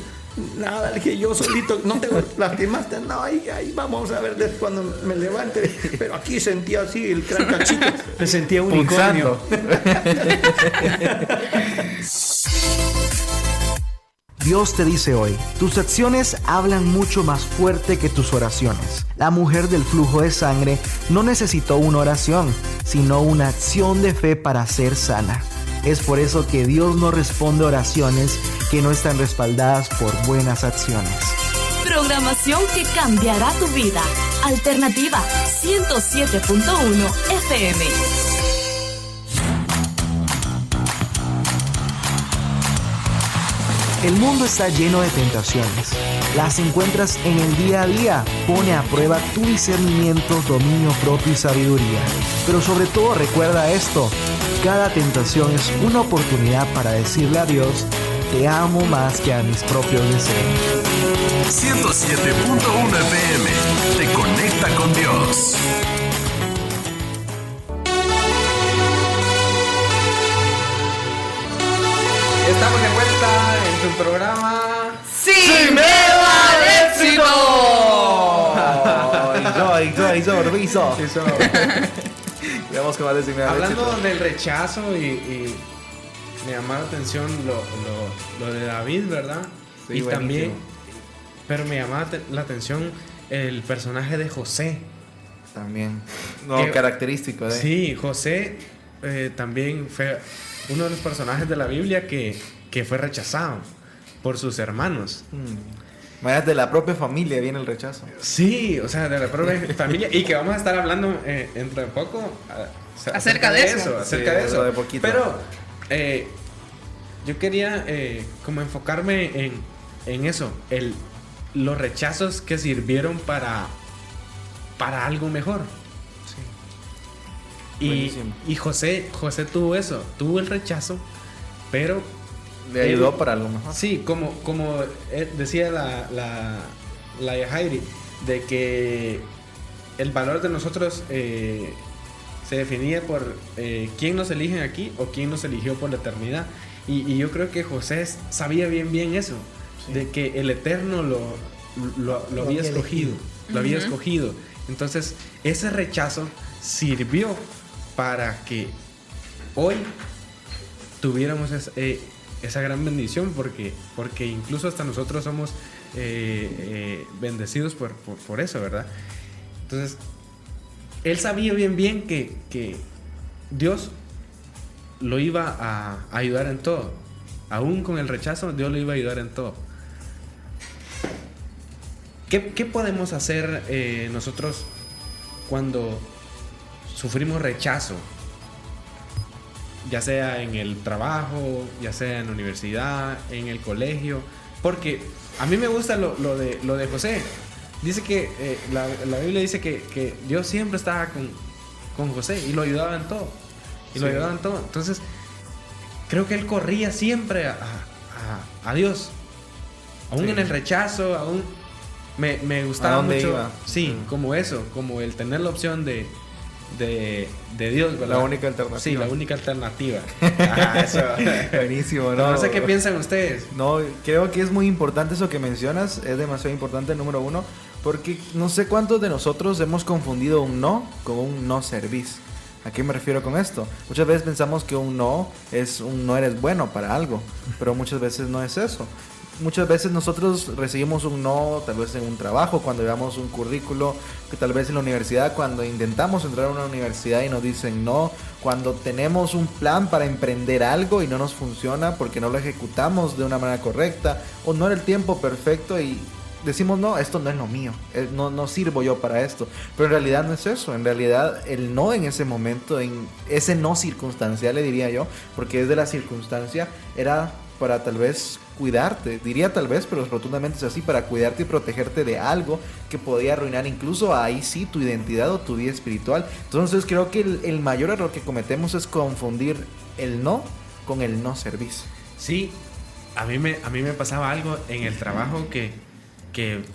Nada, le dije yo solito, no te lastimaste, no, ahí vamos a ver después cuando me levante. Pero aquí sentía así el crancachito, me sentía unicornio. Dios te dice hoy, tus acciones hablan mucho más fuerte que tus oraciones. La mujer del flujo de sangre no necesitó una oración, sino una acción de fe para ser sana. Es por eso que Dios no responde oraciones que no están respaldadas por buenas acciones. Programación que cambiará tu vida. Alternativa 107.1 FM. El mundo está lleno de tentaciones. Las encuentras en el día a día. Pone a prueba tu discernimiento, dominio propio y sabiduría. Pero sobre todo recuerda esto. Cada tentación es una oportunidad para decirle a Dios, te amo más que a mis propios deseos. 107.1 FM te conecta con Dios. Estamos de vuelta en tu programa ¡Sin miedo al éxito! Eso. Veamos qué va a decir. Hablando del rechazo y me llamó la atención lo de David, ¿verdad? Sí, y buenísimo. también, pero me llamaba la atención el personaje de José. También. No, Que- característico de. Sí, José también fue uno de los personajes de la Biblia que fue rechazado por sus hermanos. Más de la propia familia viene el rechazo. Sí, o sea, de la propia familia. Y que vamos a estar hablando entre poco Acerca de eso. Acerca Sí, de eso. de poquito. Pero yo quería como enfocarme en eso. Los rechazos que sirvieron para algo mejor. Buenísimo. Y José tuvo eso. Tuvo el rechazo, pero Le ayudó para algo mejor. sí, como decía la Yajairi, de que el valor de nosotros se definía por quién nos eligen aquí o quién nos eligió por la eternidad. Y yo creo que José sabía bien eso, de que el Eterno lo había escogido, lo había escogido. Entonces, ese rechazo sirvió para que hoy tuviéramos esa gran bendición, porque incluso hasta nosotros somos bendecidos por eso, ¿verdad? Entonces, él sabía bien que Dios lo iba a ayudar en todo. Aún con el rechazo, Dios lo iba a ayudar en todo. ¿Qué podemos hacer nosotros cuando sufrimos rechazo? ya sea en el trabajo, ya sea en la universidad, en el colegio, porque a mí me gusta lo de José. Dice que la Biblia dice que Dios siempre estaba con José y lo ayudaba en todo. Entonces, creo que él corría siempre a Dios. Aún en el rechazo, aún me gustaba mucho. Iba? Sí, como eso, como el tener la opción de Dios, ¿verdad? La única alternativa. Sí, la única alternativa. Eso. Buenísimo, ¿no? No sé qué piensan ustedes. No, creo que es muy importante eso que mencionas. Es demasiado importante, número uno. Porque no sé cuántos de nosotros hemos confundido un no con un no servís. ¿A qué me refiero con esto? Muchas veces pensamos que un no es un no eres bueno para algo, pero muchas veces no es eso. Muchas veces nosotros recibimos un no, tal vez en un trabajo, cuando llevamos un currículo, que tal vez en la universidad, cuando intentamos entrar a una universidad y nos dicen no, cuando tenemos un plan para emprender algo y no nos funciona porque no lo ejecutamos de una manera correcta, o no era el tiempo perfecto y decimos no, esto no es lo mío, no sirvo yo para esto, pero en realidad no es eso. En realidad el no en ese momento, en ese no circunstancial, le diría yo, porque es de la circunstancia, era para tal vez cuidarte, diría tal vez, pero rotundamente es así, para cuidarte y protegerte de algo que podía arruinar incluso ahí sí tu identidad o tu vida espiritual. Entonces creo que el mayor error que cometemos es confundir el no con el no servís. Sí, a mí me pasaba algo en el trabajo que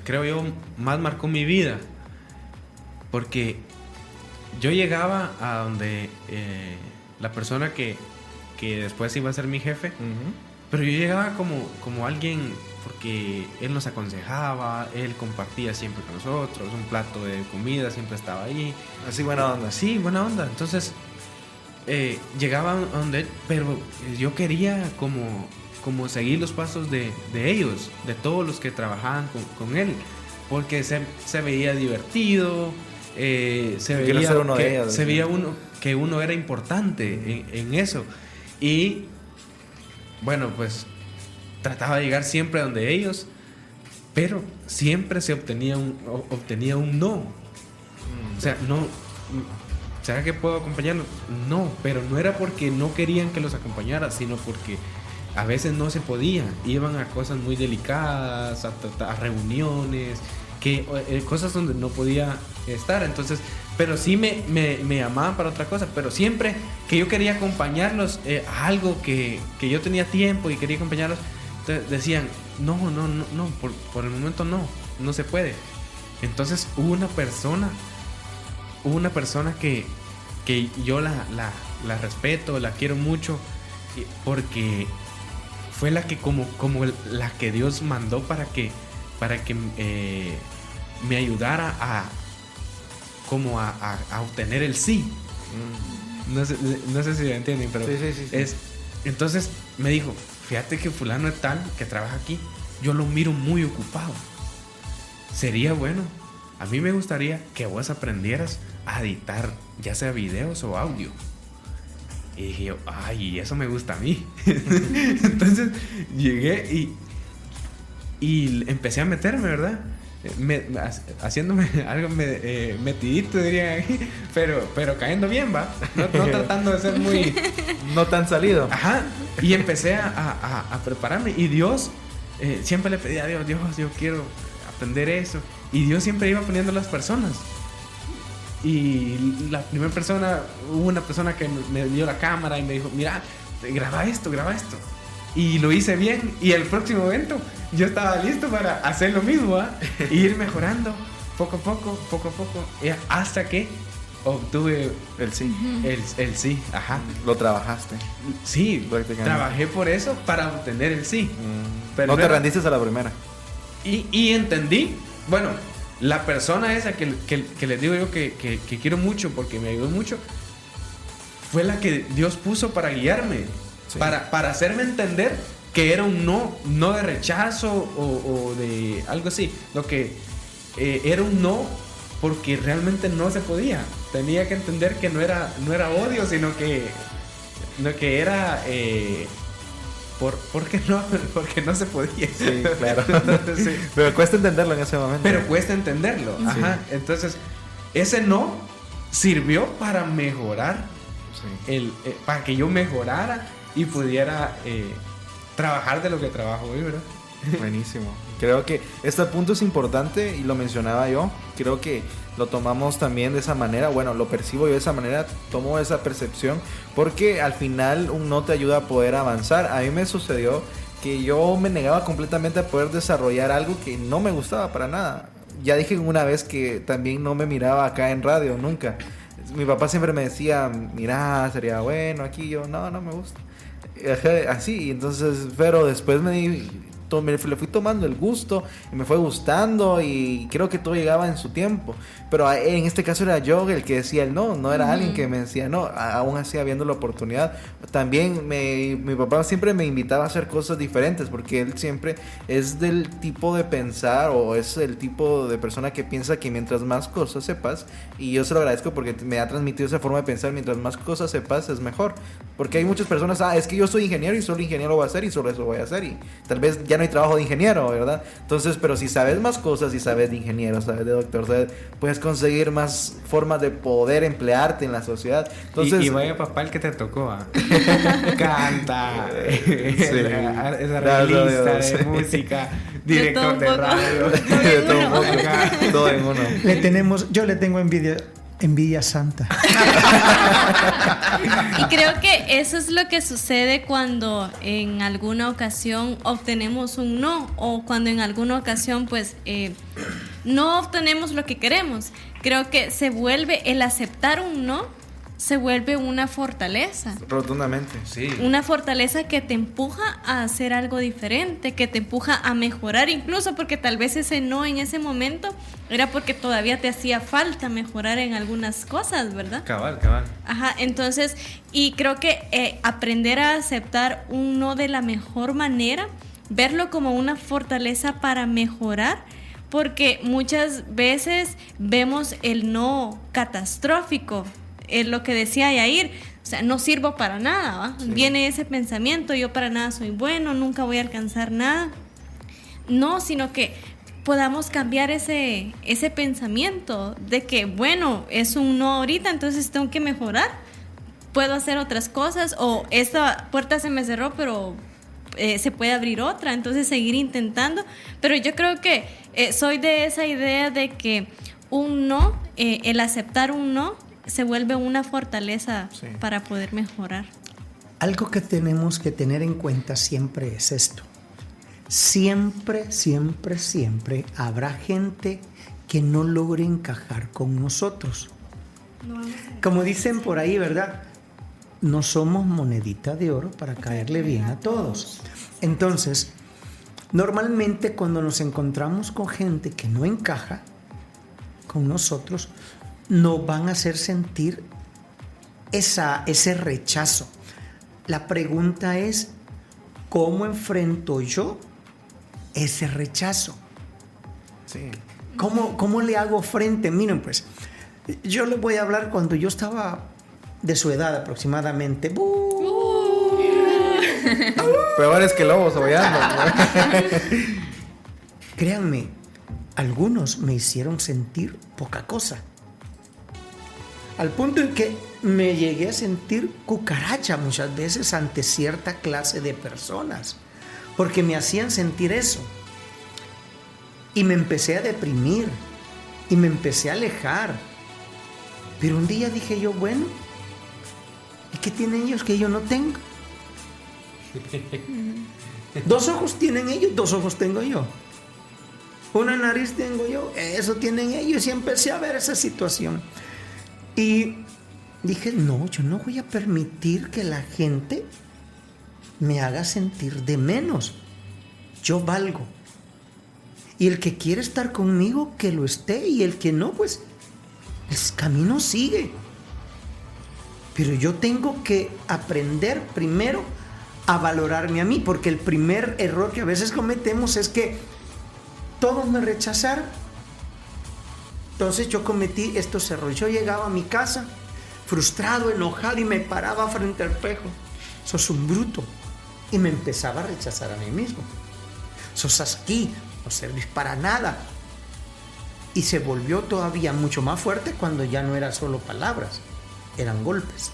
creo yo más marcó mi vida, porque yo llegaba a donde la persona que después iba a ser mi jefe, pero yo llegaba como alguien, porque él nos aconsejaba, él compartía siempre con nosotros, un plato de comida siempre estaba ahí. Así buena onda. Sí, buena onda. Entonces llegaba a donde él, pero yo quería como seguir los pasos de ellos, de todos los que trabajaban con él, porque se veía divertido, se veía que uno era importante en eso. Y bueno, pues trataba de llegar siempre a donde ellos, pero siempre se obtenía un no. O sea, no. ¿Será que puedo acompañarlos? No, pero no era porque no querían que los acompañara, sino porque a veces no se podía. Iban a cosas muy delicadas, a reuniones, cosas donde no podía estar. Entonces, pero sí me llamaban para otra cosa. Pero siempre que yo quería acompañarlos a algo que yo tenía tiempo y quería acompañarlos, decían, no, por el momento no se puede. Entonces hubo una persona que yo la respeto, la quiero mucho, porque fue la que como la que Dios mandó para que me ayudara a obtener el sí. No sé si me entienden, pero sí. Entonces me dijo, fíjate que fulano es tal que trabaja aquí, yo lo miro muy ocupado. Sería bueno, a mí me gustaría que vos aprendieras a editar, ya sea videos o audio. Y dije yo, ay, eso me gusta a mí. Entonces llegué y empecé a meterme, ¿verdad? Haciéndome algo metidito, diría ahí, pero cayendo bien, ¿va? No tratando de ser muy... no tan salido. Ajá. Y empecé a prepararme. Y Dios, siempre le pedía a Dios, yo quiero aprender eso. Y Dios siempre iba poniendo las personas. Y la primera persona, hubo una persona que me dio la cámara y me dijo, mira, graba esto. Y lo hice bien. Y el próximo evento yo estaba listo para hacer lo mismo, ¿eh? E ir mejorando poco a poco, hasta que obtuve el sí. El sí, ajá. ¿Lo trabajaste? Sí, trabajé por eso para obtener el sí. Pero no te rendiste a la primera. Y entendí, bueno, la persona esa que les digo yo que quiero mucho porque me ayudó mucho, fue la que Dios puso para guiarme, sí. para hacerme entender que era un no de rechazo o de algo así, lo que era un no porque realmente no se podía. Tenía que entender que no era odio, sino que era porque no se podía. Sí, claro. Sí. Pero cuesta entenderlo en ese momento. Ajá. Entonces, ese no sirvió para mejorar para que yo mejorara y pudiera trabajar de lo que trabajo hoy, ¿verdad? Buenísimo. Creo que este punto es importante y lo mencionaba yo. Creo que lo tomamos también de esa manera. Bueno, lo percibo yo de esa manera, tomo esa percepción porque al final un no te ayuda a poder avanzar. A mí me sucedió que yo me negaba completamente a poder desarrollar algo que no me gustaba para nada. Ya dije una vez que también no me miraba acá en radio, nunca. Mi papá siempre me decía, mira, sería bueno aquí. Yo, no me gusta. Así, entonces, pero después le fui tomando el gusto y me fue gustando y creo que todo llegaba en su tiempo, pero en este caso era yo el que decía el no era alguien que me decía no, aún así habiendo la oportunidad. También mi papá siempre me invitaba a hacer cosas diferentes porque él siempre es del tipo de pensar o es el tipo de persona que piensa que mientras más cosas sepas, y yo se lo agradezco porque me ha transmitido esa forma de pensar, mientras más cosas sepas es mejor, porque hay muchas personas, es que yo soy ingeniero y solo ingeniero voy a hacer y solo eso voy a hacer y tal vez ya no hay trabajo de ingeniero, ¿verdad? Entonces, pero si sabes más cosas, si sabes de ingeniero, sabes de doctor, puedes conseguir más formas de poder emplearte en la sociedad. Entonces, y vaya papá el que te tocó, canta, es arreglista de música, director de radio, todo en uno. Yo le tengo envidia santa. Y creo que eso es lo que sucede cuando en alguna ocasión obtenemos un no, o cuando en alguna ocasión pues no obtenemos lo que queremos. Creo que se vuelve el aceptar un no, se vuelve una fortaleza. Rotundamente, sí. Una fortaleza que te empuja a hacer algo diferente, que te empuja a mejorar, incluso porque tal vez ese no en ese momento era porque todavía te hacía falta mejorar en algunas cosas, ¿verdad? Cabal. Ajá, entonces, y creo que aprender a aceptar un no de la mejor manera, verlo como una fortaleza para mejorar, porque muchas veces vemos el no catastrófico. Es lo que decía Yair, o sea, no sirvo para nada, ¿va? Sí. Viene ese pensamiento, yo para nada soy bueno, nunca voy a alcanzar nada. No, sino que podamos cambiar ese pensamiento de que, bueno, es un no ahorita, entonces tengo que mejorar, puedo hacer otras cosas, o esta puerta se me cerró, pero se puede abrir otra, entonces seguir intentando. Pero yo creo que soy de esa idea de que un no, el aceptar un no, se vuelve una fortaleza para poder mejorar. Algo que tenemos que tener en cuenta siempre es esto. Siempre habrá gente que no logre encajar con nosotros. Como dicen por ahí, ¿verdad? No somos monedita de oro para caerle bien a todos. Entonces, normalmente cuando nos encontramos con gente que no encaja con nosotros, nos van a hacer sentir ese rechazo. La pregunta es, ¿cómo enfrento yo ese rechazo? Sí. ¿Cómo le hago frente? Miren, pues, yo les voy a hablar cuando yo estaba de su edad aproximadamente. Peores que lobos aullando. Créanme, algunos me hicieron sentir poca cosa. Al punto en que me llegué a sentir cucaracha muchas veces ante cierta clase de personas, porque me hacían sentir eso. Y me empecé a deprimir, y me empecé a alejar. Pero un día dije yo, bueno, ¿y qué tienen ellos que yo no tengo? 2 ojos tienen ellos, 2 ojos tengo yo. Una nariz tengo yo, eso tienen ellos. Y empecé a ver esa situación. Y dije, no, yo no voy a permitir que la gente me haga sentir de menos. Yo valgo. Y el que quiere estar conmigo, que lo esté. Y el que no, pues, el camino sigue. Pero yo tengo que aprender primero a valorarme a mí. Porque el primer error que a veces cometemos es que todos me rechazaron. Entonces yo cometí estos errores. Yo llegaba a mi casa frustrado, enojado y me paraba frente al espejo. Sos un bruto. Y me empezaba a rechazar a mí mismo. Sos aquí, no servís para nada. Y se volvió todavía mucho más fuerte cuando ya no eran solo palabras, eran golpes.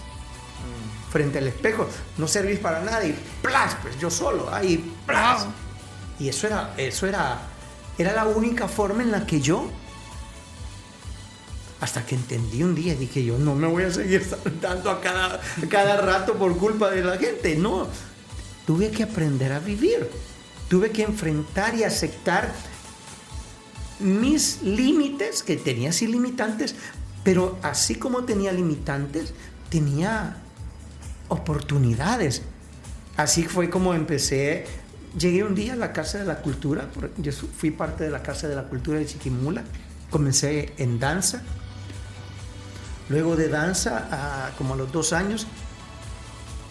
frente al espejo, no servís para nada y ¡plas! Pues yo solo, ahí ¡plas! Wow. Y eso era la única forma en la que yo, hasta que entendí un día, dije yo, no me voy a seguir saltando a cada rato por culpa de la gente, no. Tuve que aprender a vivir, tuve que enfrentar y aceptar mis límites, que tenía así limitantes, pero así como tenía limitantes, tenía oportunidades. Así fue como empecé. Llegué un día a la Casa de la Cultura, yo fui parte de la Casa de la Cultura de Chiquimula, comencé en danza, luego de danza, como a los 2 años,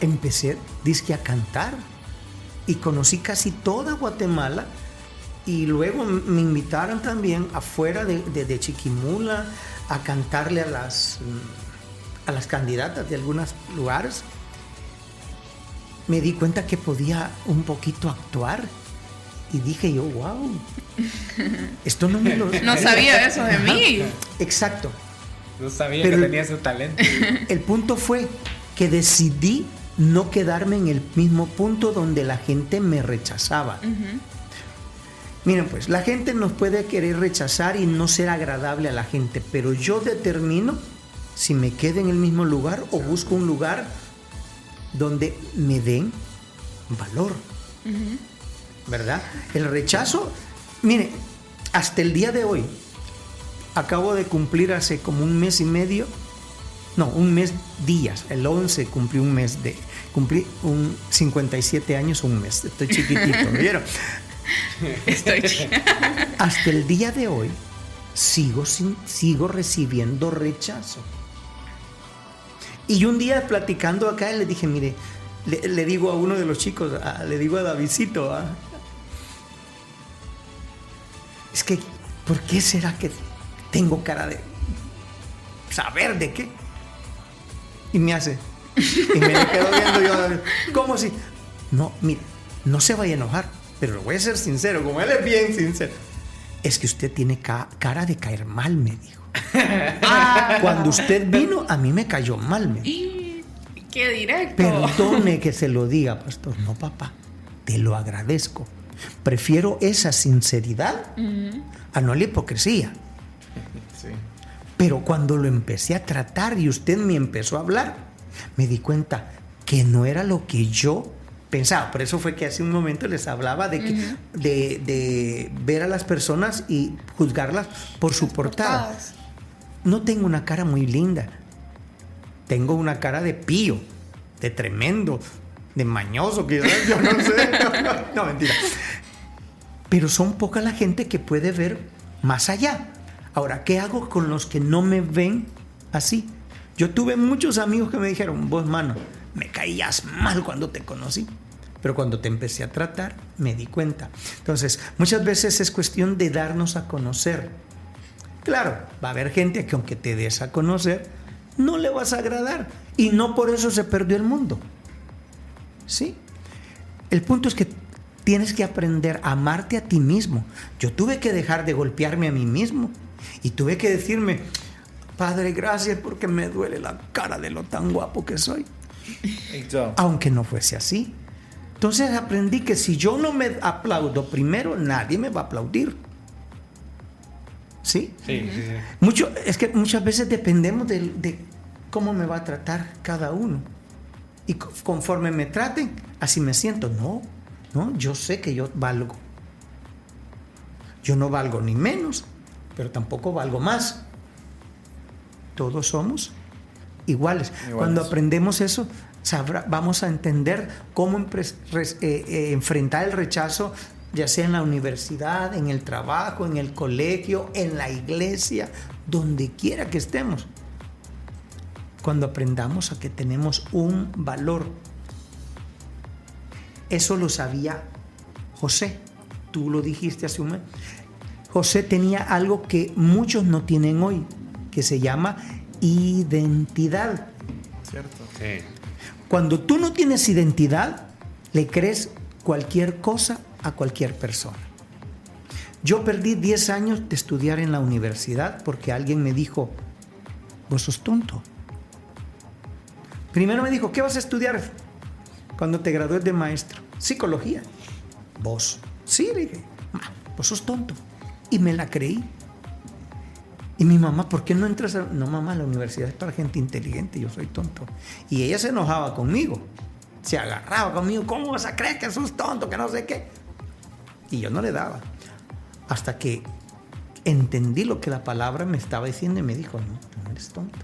empecé dizque a cantar y conocí casi toda Guatemala y luego me invitaron también afuera de Chiquimula a cantarle a las candidatas de algunos lugares. Me di cuenta que podía un poquito actuar y dije yo, wow, esto no me lo... No sabía eso de mí. Exacto. No sabía Pero que tenía ese talento. El punto fue que decidí no quedarme en el mismo punto donde la gente me rechazaba. Miren, pues la gente nos puede querer rechazar y no ser agradable a la gente, pero yo determino si me quedo en el mismo lugar o busco un lugar donde me den valor. ¿Verdad? El rechazo, mire, hasta el día de hoy, acabo de cumplir hace como 1 mes y medio, no, 1 mes días, el 11 cumplí 57 años, 1 mes, estoy chiquitito, ¿me vieron? Hasta el día de hoy sigo recibiendo rechazo. Y un día platicando acá le dije, mire, le digo a uno de los chicos, le digo a Davidcito, es que, ¿por qué será que tengo cara de saber de qué? Y me hace, y me le quedo viendo yo, ¿cómo si? No, mire, no se vaya a enojar, pero voy a ser sincero, como él es bien sincero. Es que usted tiene cara de caer mal, me dijo. Cuando usted vino, a mí me cayó mal, me dijo. ¡Qué directo! Perdone que se lo diga, pastor. No, papá, te lo agradezco. Prefiero esa sinceridad a no la hipocresía. Sí. Pero cuando lo empecé a tratar y usted me empezó a hablar, me di cuenta que no era lo que yo pensaba. Por eso fue que hace un momento les hablaba de ver a las personas y juzgarlas por su portada. No tengo una cara muy linda. Tengo una cara de pío, de tremendo, de mañoso, quizás, yo no sé. No, mentira. Pero son poca la gente que puede ver más allá. Ahora, ¿qué hago con los que no me ven así? Yo tuve muchos amigos que me dijeron, vos, mano, me caías mal cuando te conocí. Pero cuando te empecé a tratar, me di cuenta. Entonces, muchas veces es cuestión de darnos a conocer. Claro, va a haber gente que aunque te des a conocer, no le vas a agradar. Y no por eso se perdió el mundo. ¿Sí? El punto es que tienes que aprender a amarte a ti mismo. Yo tuve que dejar de golpearme a mí mismo. Y tuve que decirme, Padre, gracias porque me duele la cara de lo tan guapo que soy. Aunque no fuese así. Entonces aprendí que si yo no me aplaudo primero, nadie me va a aplaudir. ¿Sí? Sí. Es que muchas veces dependemos de cómo me va a tratar cada uno. Y conforme me traten, así me siento. No, yo sé que yo valgo. Yo no valgo ni menos, pero tampoco valgo más. Todos somos iguales. Cuando aprendemos eso, vamos a entender cómo enfrentar el rechazo, ya sea en la universidad, en el trabajo, en el colegio, en la iglesia, donde quiera que estemos. Cuando aprendamos a que tenemos un valor. Eso lo sabía José. Tú lo dijiste hace un momento. José tenía algo que muchos no tienen hoy, que se llama identidad. Cierto. Sí. Cuando tú no tienes identidad, le crees cualquier cosa a cualquier persona. Yo perdí 10 años de estudiar en la universidad porque alguien me dijo, vos sos tonto. Primero me dijo, ¿qué vas a estudiar cuando te gradúes de maestro? Psicología. ¿Vos? Sí, le dije. Vos sos tonto. Y me la creí. Y mi mamá, ¿por qué no entras a...? No, mamá, la universidad es para gente inteligente, yo soy tonto. Y ella se enojaba conmigo. Se agarraba conmigo. ¿Cómo vas a creer que sos tonto? Que no sé qué. Y yo no le daba. Hasta que entendí lo que la palabra me estaba diciendo y me dijo, no, tú no eres tonto.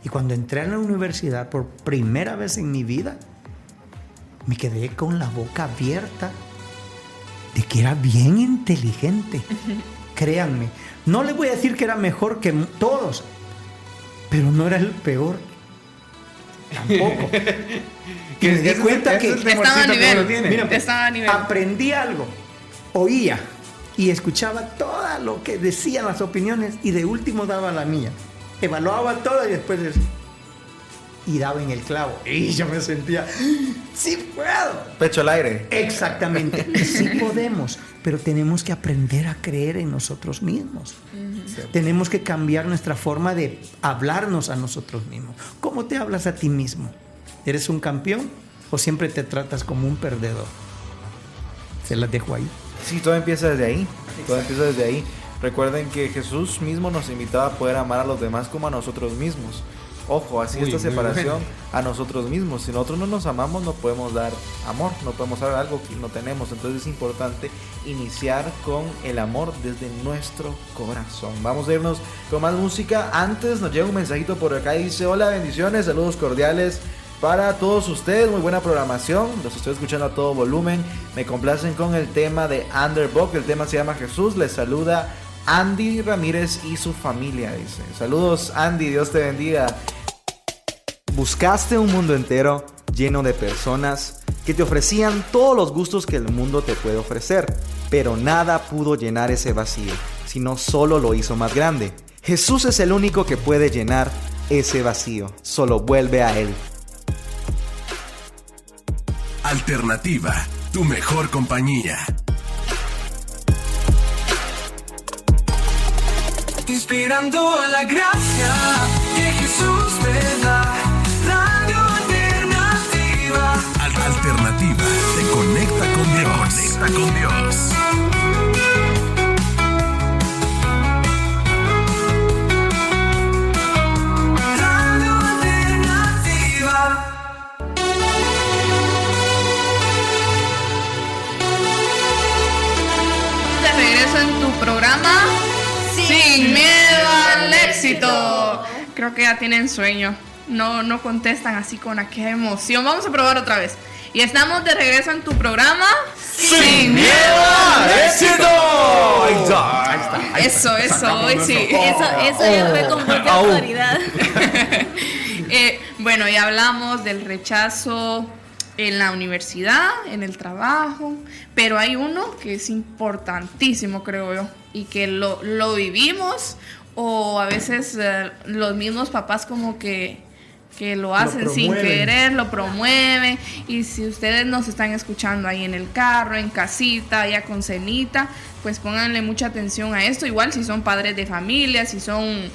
Y cuando entré a la universidad por primera vez en mi vida, me quedé con la boca abierta de que era bien inteligente. Créanme, no les voy a decir que era mejor que todos, pero no era el peor. Tampoco. Y me di cuenta que estaba a nivel. Mira, Estaba a nivel. aprendí algo, oía y escuchaba todo lo que decían las opiniones y de último daba la mía. Evaluaba todo y después y daba en el clavo. Y yo me sentía, ¡sí puedo! Pecho al aire. Exactamente, sí podemos, pero tenemos que aprender a creer en nosotros mismos. Tenemos que cambiar nuestra forma de hablarnos a nosotros mismos. ¿Cómo te hablas a ti mismo? ¿Eres un campeón o siempre te tratas como un perdedor? Se las dejo ahí. Sí, todo empieza desde ahí. Todo empieza desde ahí. Recuerden que Jesús mismo nos invitaba a poder amar a los demás como a nosotros mismos. Ojo, así esta separación a nosotros mismos. Si nosotros no nos amamos, no podemos dar amor, no podemos dar algo que no tenemos. Entonces es importante iniciar con el amor desde nuestro corazón. Vamos a irnos con más música. Antes nos llega un mensajito por acá y dice: hola, bendiciones, saludos cordiales para todos ustedes, muy buena programación, los estoy escuchando a todo volumen, me complacen con el tema de Underdog, el tema se llama Jesús, les saluda Andy Ramírez y su familia, dice. Saludos Andy, Dios te bendiga. Buscaste un mundo entero lleno de personas que te ofrecían todos los gustos que el mundo te puede ofrecer, pero nada pudo llenar ese vacío, sino solo lo hizo más grande. Jesús es el único que puede llenar ese vacío, solo vuelve a Él. Alternativa, tu mejor compañía. Inspirando la gracia que Jesús te da. Radio Alternativa. Alternativa, te conecta con Dios. Te conecta con Dios. Radio Alternativa. De regreso en tu programa Sin Miedo al Éxito. Creo que ya tienen sueño. No contestan así con aquella emoción. Vamos a probar otra vez. Y estamos de regreso en tu programa Sin Miedo al Éxito. Eso ya fue con mucha autoridad. Bueno, ya hablamos del rechazo en la universidad, en el trabajo, pero hay uno que es importantísimo, creo yo, y que lo vivimos, o a veces los mismos papás como que lo hacen sin querer, lo promueven. Y si ustedes nos están escuchando ahí en el carro, en casita, ya con cenita, pues pónganle mucha atención a esto. Igual si son padres de familia, si son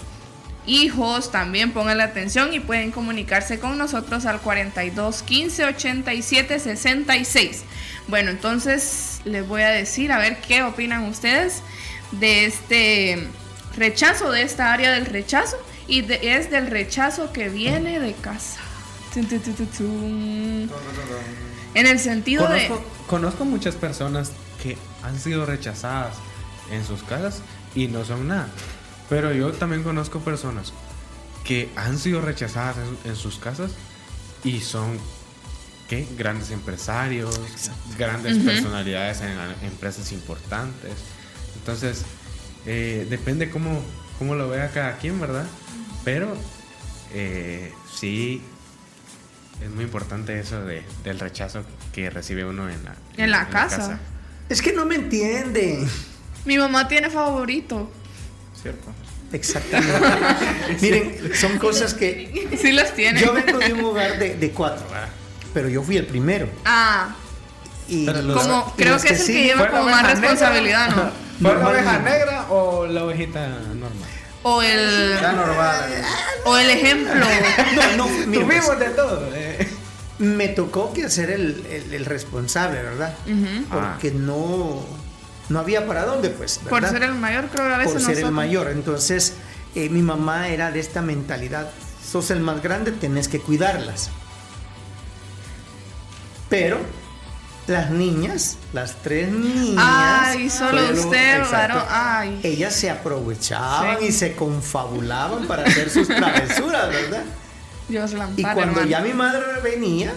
hijos, también pónganle atención y pueden comunicarse con nosotros al 42 15 87 66. Bueno, entonces les voy a decir a ver qué opinan ustedes de este rechazo, de esta área del rechazo, y es del rechazo que viene de casa. En el sentido Conozco muchas personas que han sido rechazadas en sus casas y no son nada. Pero yo también conozco personas que han sido rechazadas en sus casas y son grandes empresarios, grandes personalidades en empresas importantes. Entonces, depende cómo lo vea cada quien, ¿verdad? Pero sí, es muy importante eso del rechazo que recibe uno en la casa. Es que no me entienden. Mi mamá tiene favorito. ¿Cierto? Exactamente. Miren, son cosas que... Sí las tiene. Yo vengo de un hogar de 4, ¿verdad? Pero yo fui el primero. Y creo que es el que lleva como más responsabilidad, ¿no? ¿Fue la oveja negra o la ovejita normal? O el... Era normal. O el ejemplo. No, mira, pues, Tuvimos de todo. me tocó que ser el responsable, ¿verdad? Porque no había para dónde, pues, ¿verdad? Por ser el mayor, creo que a veces Por ser nosotros. el mayor. Entonces, mi mamá era de esta mentalidad: sos el más grande, tenés que cuidarlas. Pero las niñas, las 3 niñas... Ay, solo usted, exacto, varón. Ay. ellas se aprovechaban Sí. y se confabulaban para hacer sus travesuras, ¿verdad? Dios la Y ampare, cuando hermano. ya mi madre venía,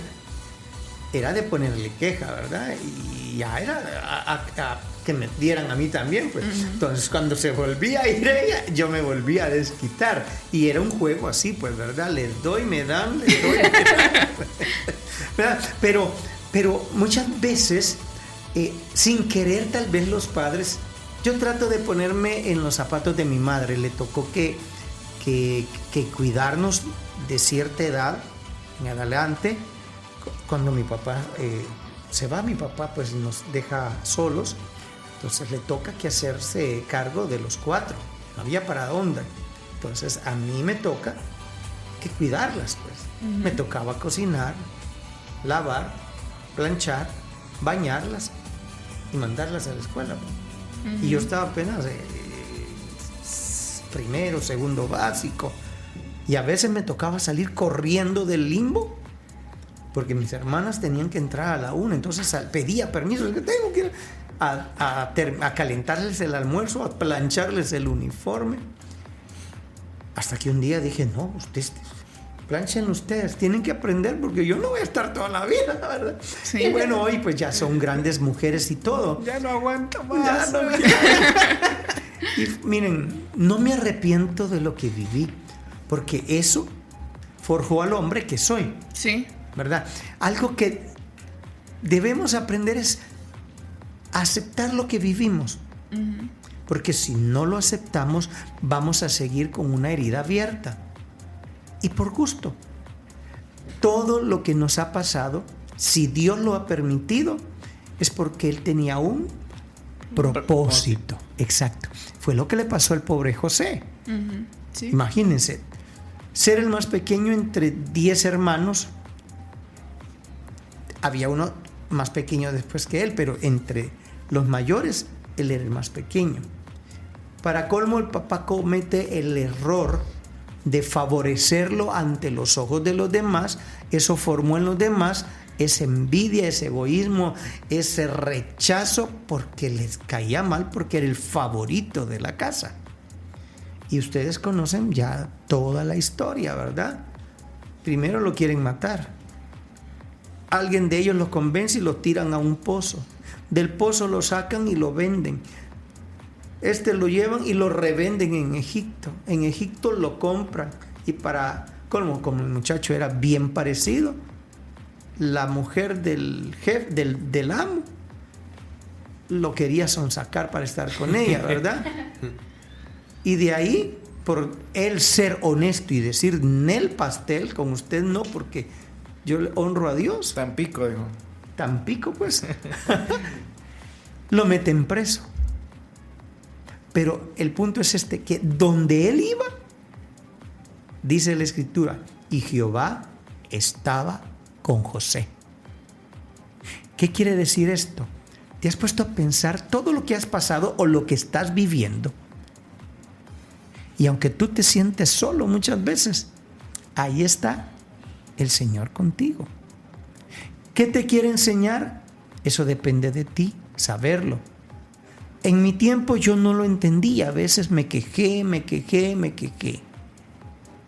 era de ponerle queja, ¿verdad? Y ya era a que me dieran a mí también, pues. Entonces, cuando se volvía a ir ella, yo me volvía a desquitar. Y era un juego así, pues, ¿verdad? Les doy, me dan, les doy, me dan. ¿Verdad? Pero muchas veces, sin querer, tal vez los padres... Yo trato de ponerme en los zapatos de mi madre. Le tocó que cuidarnos de cierta edad en adelante. Cuando mi papá se va, mi papá pues nos deja solos. Entonces le toca que hacerse cargo de los 4. No había para dónde. Entonces a mí me toca que cuidarlas, pues. Me tocaba cocinar, lavar, planchar, bañarlas y mandarlas a la escuela. Y yo estaba apenas primero, segundo básico. Y a veces me tocaba salir corriendo del limbo porque mis hermanas tenían que entrar a la 1. Entonces pedía permiso. Tengo que ir a calentarles el almuerzo, a plancharles el uniforme. Hasta que un día dije, no, ustedes planchen ustedes, tienen que aprender porque yo no voy a estar toda la vida, ¿verdad? Sí. Y bueno, hoy pues ya son grandes mujeres y todo. Ya no aguanto más. Ya no. Y miren, no me arrepiento de lo que viví, porque eso forjó al hombre que soy, Sí. ¿verdad? Algo que debemos aprender es aceptar lo que vivimos, porque si no lo aceptamos, vamos a seguir con una herida abierta. Y por gusto. Todo lo que nos ha pasado, si Dios lo ha permitido, es porque Él tenía un propósito. Exacto. Fue lo que le pasó al pobre José. Sí. Imagínense, ser el más pequeño entre 10 hermanos. Había uno más pequeño después que él, pero entre los mayores, él era el más pequeño. Para colmo, el papá comete el error de favorecerlo ante los ojos de los demás. Eso formó en los demás esa envidia, ese egoísmo, ese rechazo, porque les caía mal, porque era el favorito de la casa. Y ustedes conocen ya toda la historia, ¿verdad? Primero lo quieren matar. Alguien de ellos los convence y lo tiran a un pozo. Del pozo lo sacan y lo venden. Lo llevan y lo revenden en Egipto. En Egipto lo compran. Y como el muchacho era bien parecido, la mujer del jefe, del amo, lo quería sonsacar para estar con ella, ¿verdad? Y de ahí, por él ser honesto y decir, Nel pastel, con usted no, porque yo le honro a Dios. Tampico, dijo. Tampico, pues. Lo meten preso. Pero el punto es que donde él iba, dice la Escritura, y Jehová estaba con José. ¿Qué quiere decir esto? ¿Te has puesto a pensar todo lo que has pasado o lo que estás viviendo? Y aunque tú te sientes solo muchas veces, ahí está el Señor contigo. ¿Qué te quiere enseñar? Eso depende de ti, saberlo. En mi tiempo yo no lo entendía, a veces me quejé.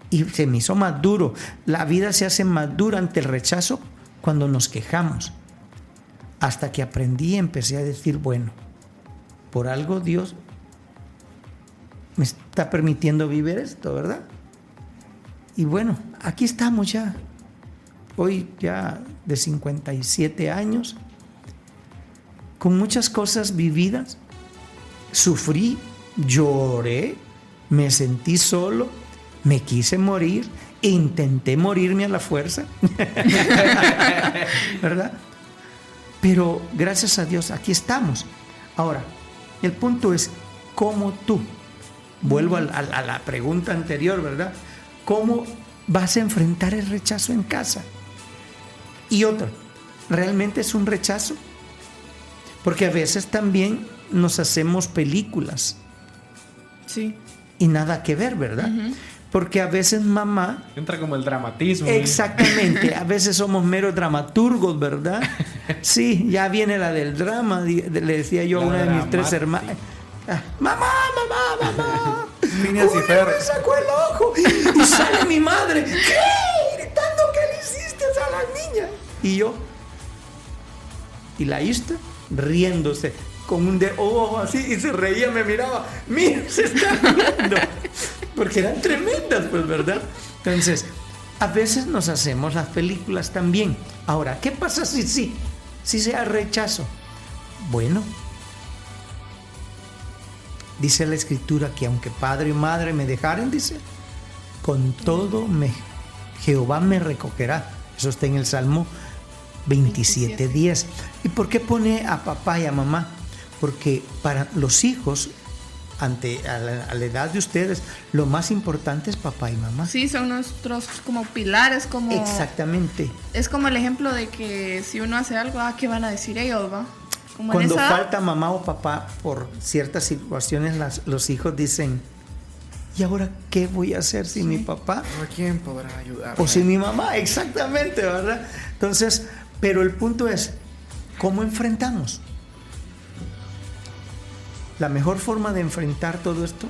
Y se me hizo más duro. La vida se hace más dura ante el rechazo cuando nos quejamos. Hasta que aprendí y empecé a decir, bueno, por algo Dios me está permitiendo vivir esto, ¿verdad? Y bueno, aquí estamos ya. Hoy ya de 57 años, con muchas cosas vividas. Sufrí, lloré, me sentí solo, me quise morir, intenté morirme a la fuerza, ¿verdad? Pero gracias a Dios aquí estamos. Ahora, el punto es cómo tú Vuelvo a la pregunta anterior, ¿verdad? ¿Cómo vas a enfrentar el rechazo en casa? Y otra, ¿realmente es un rechazo? Porque a veces también nos hacemos películas. Sí. Y nada que ver, ¿verdad? Porque a veces mamá... Entra como el dramatismo. Exactamente, a veces somos meros dramaturgos, ¿verdad? Sí, ya viene la del drama, le decía yo a una de mis 3 hermanas. Mamá. Phineas y Ferb. Me sacó el ojo y sale mi madre. ¿Qué? Gritando, ¿qué le hiciste a la niña? Y yo. Y la Ista riéndose con un ojo así y se reía, me miraba. Mira, se está riendo. Porque eran tremendas, pues, ¿verdad? Entonces, a veces nos hacemos las películas también. Ahora, ¿qué pasa si sea rechazo? Bueno, dice la Escritura que aunque padre y madre me dejaren, dice, con todo Jehová me recogerá. Eso está en el Salmo 27:10. ¿Y por qué pone a papá y a mamá? Porque para los hijos, a la edad de ustedes, lo más importante es papá y mamá. Sí, son nuestros como pilares, como... Exactamente. Es como el ejemplo de que si uno hace algo, ¿qué van a decir ellos, va? Como cuando falta mamá o papá por ciertas situaciones, los hijos dicen, ¿y ahora qué voy a hacer sin mi papá? ¿A quién podrá ayudar? O sin mi mamá, exactamente, ¿verdad? Entonces, pero el punto es, ¿cómo enfrentamos? La mejor forma de enfrentar todo esto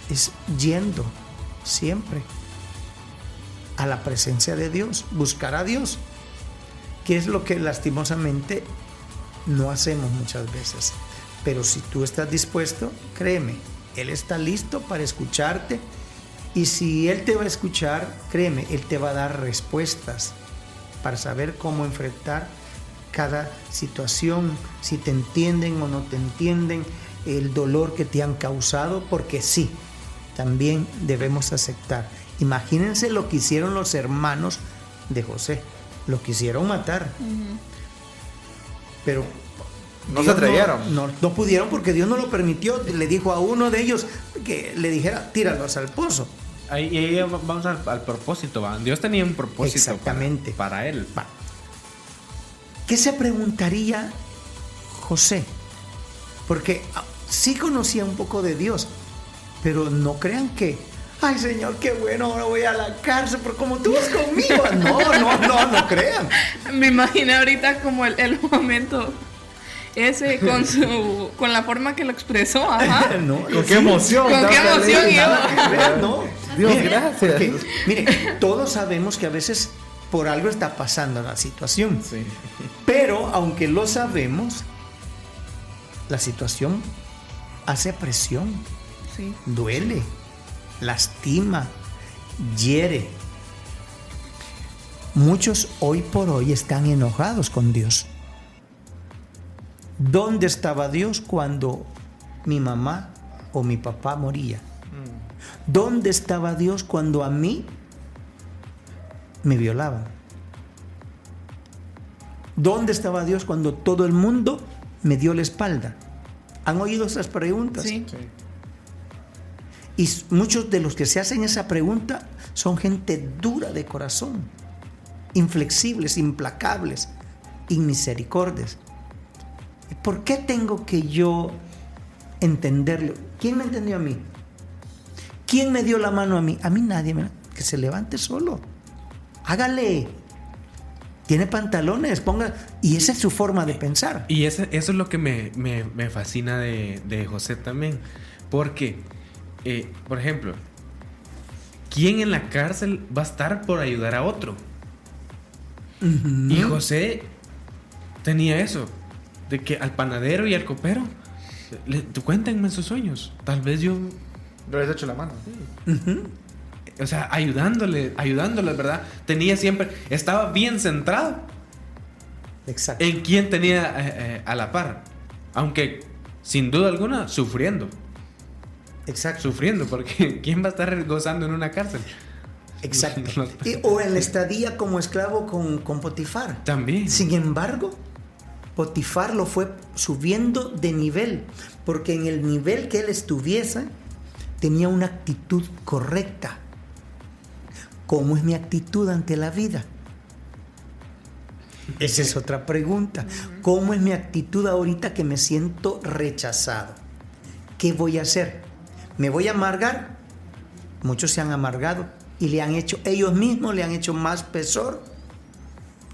es yendo siempre a la presencia de Dios, buscar a Dios, que es lo que lastimosamente no hacemos muchas veces. Pero si tú estás dispuesto, créeme, Él está listo para escucharte, y si Él te va a escuchar, créeme, Él te va a dar respuestas para saber cómo enfrentar cada situación, si te entienden o no te entienden, el dolor que te han causado, porque sí, también debemos aceptar. Imagínense lo que hicieron los hermanos de José, lo quisieron matar. Pero no se atrevieron. No pudieron porque Dios no lo permitió. Le dijo a uno de ellos que le dijera, tíralos al pozo. Ahí vamos al propósito, ¿va? Dios tenía un propósito. Exactamente. Para él. Va. ¿Qué se preguntaría José? Porque sí conocía un poco de Dios, pero no crean que, ay Señor, qué bueno, ahora voy a la cárcel, pero como tú vas conmigo. No crean. Me imagino ahorita como el momento ese con la forma que lo expresó. Ajá. Con qué emoción. Con qué emoción. No. Dios, gracias. Okay. Mire, todos sabemos que a veces por algo está pasando la situación. Sí. Pero aunque lo sabemos, la situación hace presión, sí, duele, lastima, hiere. Muchos hoy por hoy están enojados con Dios. ¿Dónde estaba Dios cuando mi mamá o mi papá moría? ¿Dónde estaba Dios cuando a mí me violaban? ¿Dónde estaba Dios cuando todo el mundo me dio la espalda? ¿Han oído esas preguntas? Sí. Y muchos de los que se hacen esa pregunta son gente dura de corazón, inflexibles, implacables, inmisericordias. ¿Por qué tengo que yo entenderlo? ¿Quién me entendió a mí? ¿Quién me dio la mano a mí? A mí nadie, que se levante solo. Hágale. Tiene pantalones, ponga. Y esa es su forma de pensar. Y eso es lo que me fascina de José también. Porque, por ejemplo, ¿quién en la cárcel va a estar por ayudar a otro? Y José tenía eso, de que al panadero y al copero, cuéntenme sus sueños. Tal vez yo les he hecho la mano. O sea, ayudándole, ¿verdad? Estaba bien centrado. Exacto. En quién tenía a la par. Aunque, sin duda alguna, sufriendo. Exacto. Sufriendo, porque ¿quién va a estar gozando en una cárcel? Exacto. O en la estadía como esclavo con Potifar. También. Sin embargo, Potifar lo fue subiendo de nivel, porque en el nivel que él estuviese, tenía una actitud correcta. ¿Cómo es mi actitud ante la vida? Esa es otra pregunta. ¿Cómo es mi actitud ahorita que me siento rechazado? ¿Qué voy a hacer? ¿Me voy a amargar? Muchos se han amargado y ellos mismos le han hecho más pesor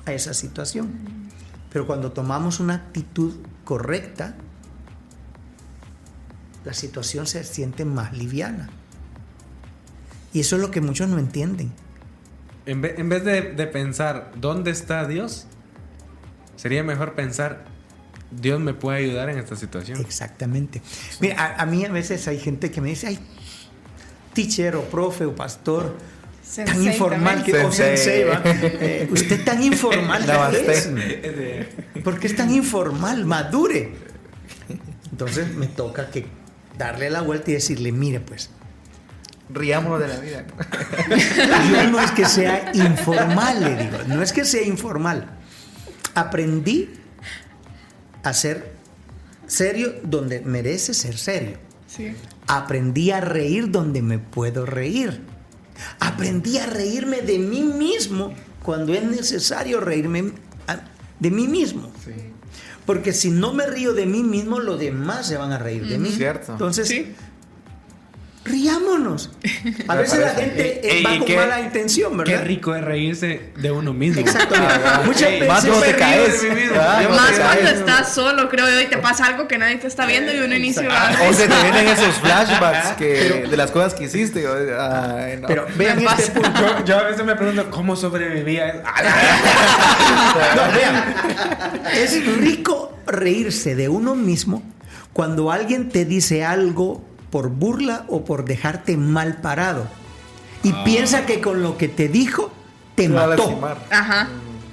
a esa situación. Pero cuando tomamos una actitud correcta, la situación se siente más liviana. Y eso es lo que muchos no entienden. En vez de pensar, ¿dónde está Dios? Sería mejor pensar, Dios me puede ayudar en esta situación. Exactamente. Mira, a mí a veces hay gente que me dice, ay, teacher o profe o pastor, Sensei tan informal que o sensei, ¿va? Usted tan informal que es. ¿Por qué es tan informal? Madure. Entonces me toca que darle la vuelta y decirle, mire pues, riámonos de la vida. yo no es que sea informal, le digo, no es que sea informal. Aprendí a ser serio donde merece ser serio. Sí. Aprendí a reír donde me puedo reír. Aprendí a reírme de mí mismo cuando es necesario reírme de mí mismo. Sí. Porque si no me río de mí mismo, los demás se van a reír de mí. Cierto. Entonces, Sí. riámonos. A veces la gente va con mala intención, ¿verdad? Qué rico es reírse de uno mismo. Exacto. Muchas veces Más cuando te caes. Más cuando estás solo, creo yo, y te pasa algo que nadie te está viendo y uno inicia O se te vienen esos flashbacks de las cosas que hiciste. Ay, no. Pero vean este punto. Yo a veces me pregunto cómo sobrevivía. No, vean. Es rico reírse de uno mismo cuando alguien te dice algo por burla o por dejarte mal parado y piensa que con lo que te dijo te mató. Ajá.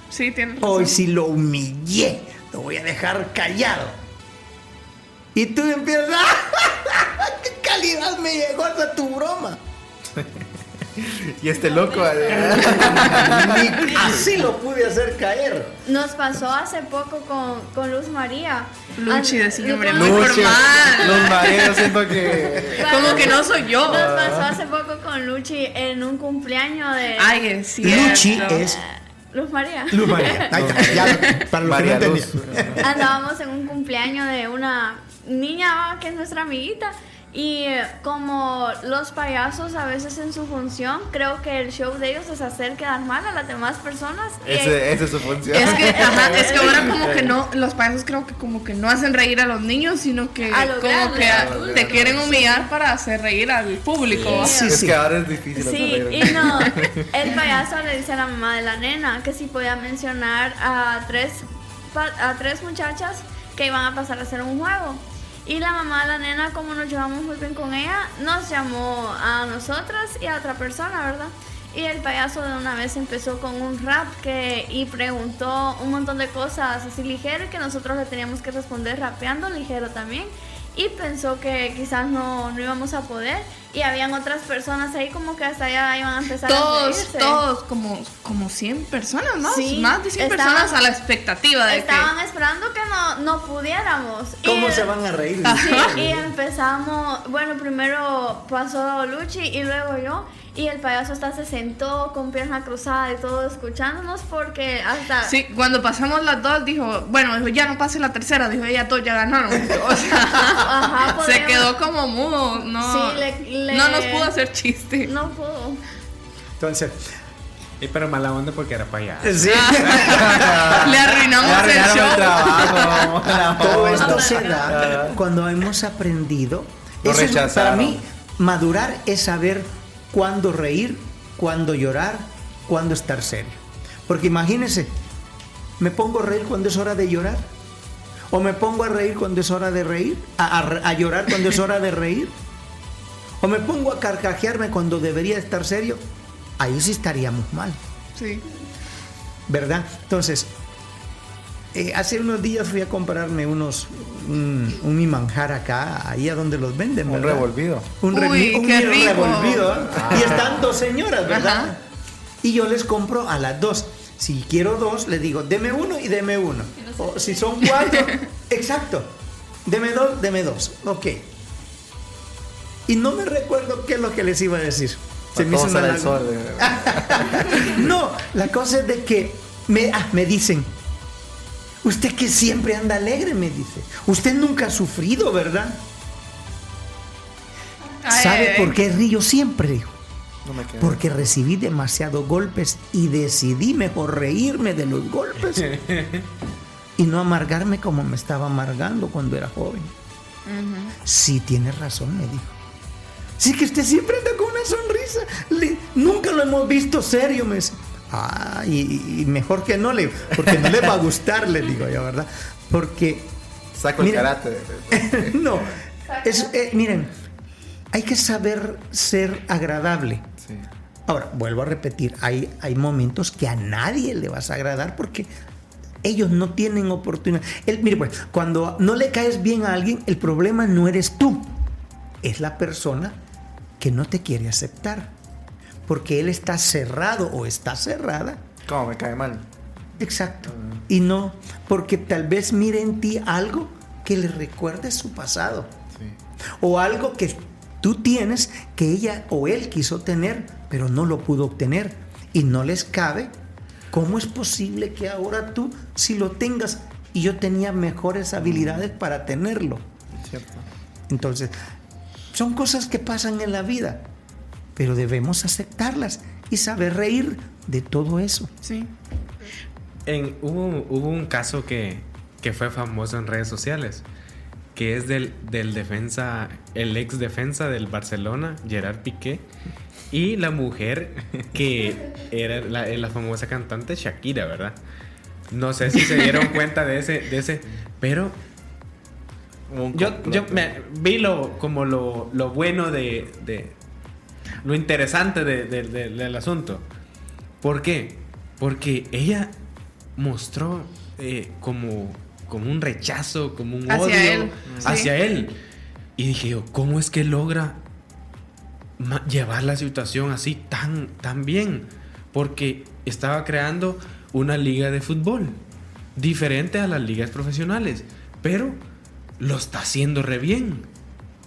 Sí, tienes razón. Hoy si lo humillé, lo voy a dejar callado. Y tú empiezas, ¿qué calidad me llegó hasta tu broma? Y este loco. Así lo pude hacer caer. Nos pasó hace poco con Luz María. Luchi, de ese nombre Luz muy Luchi, formal. Los mareos, siento que. Como que no soy yo. Nos pasó hace poco con Luchi en un cumpleaños de Ay, es cierto. Luchi es Luz María. Luz María. Ahí está, ya, para lo que no María entendí. Luz. Andábamos en un cumpleaños de una niña que es nuestra amiguita. Y como los payasos a veces en su función, creo que el show de ellos es hacer quedar mal a las demás personas. Esa es su función. Es que ahora como que no, los payasos creo que como que no hacen reír a los niños, sino que A los como grandes, que a los te grandes. quieren humillar para hacer reír al público. Sí, Es sí. que ahora es difícil. Sí, hacer y reír. no, el payaso le dice a la mamá de la nena que si podía mencionar a tres muchachas que iban a pasar a hacer un juego. Y la mamá de la nena, como nos llevamos muy bien con ella, nos llamó a nosotras y a otra persona, ¿verdad? Y el payaso de una vez empezó con un rap y preguntó un montón de cosas así ligero y que nosotros le teníamos que responder rapeando ligero también. Y pensó que quizás no íbamos a poder. Y habían otras personas ahí como que hasta allá iban a empezar a reírse. Todos, como 100 personas, ¿no? Sí, Más de 100 estaban- personas a la expectativa de Estaban esperando que no pudiéramos. ¿Cómo Y- se van a reír? Sí, y empezamos, bueno, primero pasó Luchi y luego yo, y el payaso hasta se sentó con pierna cruzada y todo escuchándonos porque hasta... Sí, cuando pasamos las dos, dijo, bueno, ya no pase la tercera, dijo, ya todos ya ganaron. O sea, Ajá, se podríamos- quedó como mudo, no, Sí, no nos pudo hacer chiste. No pudo. Entonces, Pero mala onda porque era payaso. sí. Le arruinamos Ya el arruinaron show. el trabajo. Todo esto se da cuando hemos aprendido. Lo Eso es, para rechazaron. mí, madurar es saber cuándo reír, cuándo llorar, cuándo estar serio. Porque imagínense, ¿me pongo a reír cuando es hora de llorar? ¿O me pongo a reír cuando es hora de reír? ¿A llorar cuando es hora de reír? ¿O me pongo a carcajearme cuando debería estar serio? Ahí sí estaríamos mal, Sí. ¿verdad? Entonces, hace unos días fui a comprarme un mi manjar acá, ahí a donde los venden, Un ¿verdad? revolvido. Un Uy, un qué mi rico. revolvido, ¿eh? Y están dos señoras, ¿verdad? Ajá. Y yo les compro a las dos. Si quiero dos, les digo, deme uno y deme uno. O si son cuatro, exacto. Deme dos, ok. Y no me recuerdo qué es lo que les iba a decir. Se me hizo el sol. No, la cosa es de que me dicen, usted que siempre anda alegre, me dice. Usted nunca ha sufrido, ¿verdad? ¿Sabe por qué río siempre? Dijo. No me quedo. Porque recibí demasiados golpes y decidí mejor reírme de los golpes y no amargarme como me estaba amargando cuando era joven. Sí, tiene razón, me dijo. Sí, que usted siempre anda con una sonrisa. Nunca lo hemos visto serio, me dice. Y mejor que no, porque no le va a gustar, le digo yo, ¿verdad? Porque... Saco el carácter. No, miren, hay que saber ser agradable. Sí. Ahora, vuelvo a repetir, hay momentos que a nadie le vas a agradar porque ellos no tienen oportunidad. Mire, pues, cuando no le caes bien a alguien, el problema no eres tú, es la persona que no te quiere aceptar. Porque él está cerrado o está cerrada. ¿Cómo me cae mal? Exacto. Y no, porque tal vez mire en ti algo que le recuerde su pasado. Sí. O algo que tú tienes que ella o él quiso tener, pero no lo pudo obtener. Y no les cabe. ¿Cómo es posible que ahora tú sí lo tengas y yo tenía mejores habilidades para tenerlo? Cierto. Entonces, son cosas que pasan en la vida, pero debemos aceptarlas y saber reír de todo eso. Sí. Hubo un caso que fue famoso en redes sociales, que es del defensa, el ex defensa del Barcelona, Gerard Piqué, y la mujer que era la famosa cantante Shakira, ¿verdad? No sé si se dieron cuenta de ese, pero yo me vi lo bueno de lo interesante del asunto. ¿Por qué? Porque ella mostró como un rechazo, como un hacia odio él. hacia él. Y dije yo, ¿cómo es que logra llevar la situación así tan bien? Porque estaba creando una liga de fútbol diferente a las ligas profesionales, pero lo está haciendo re bien.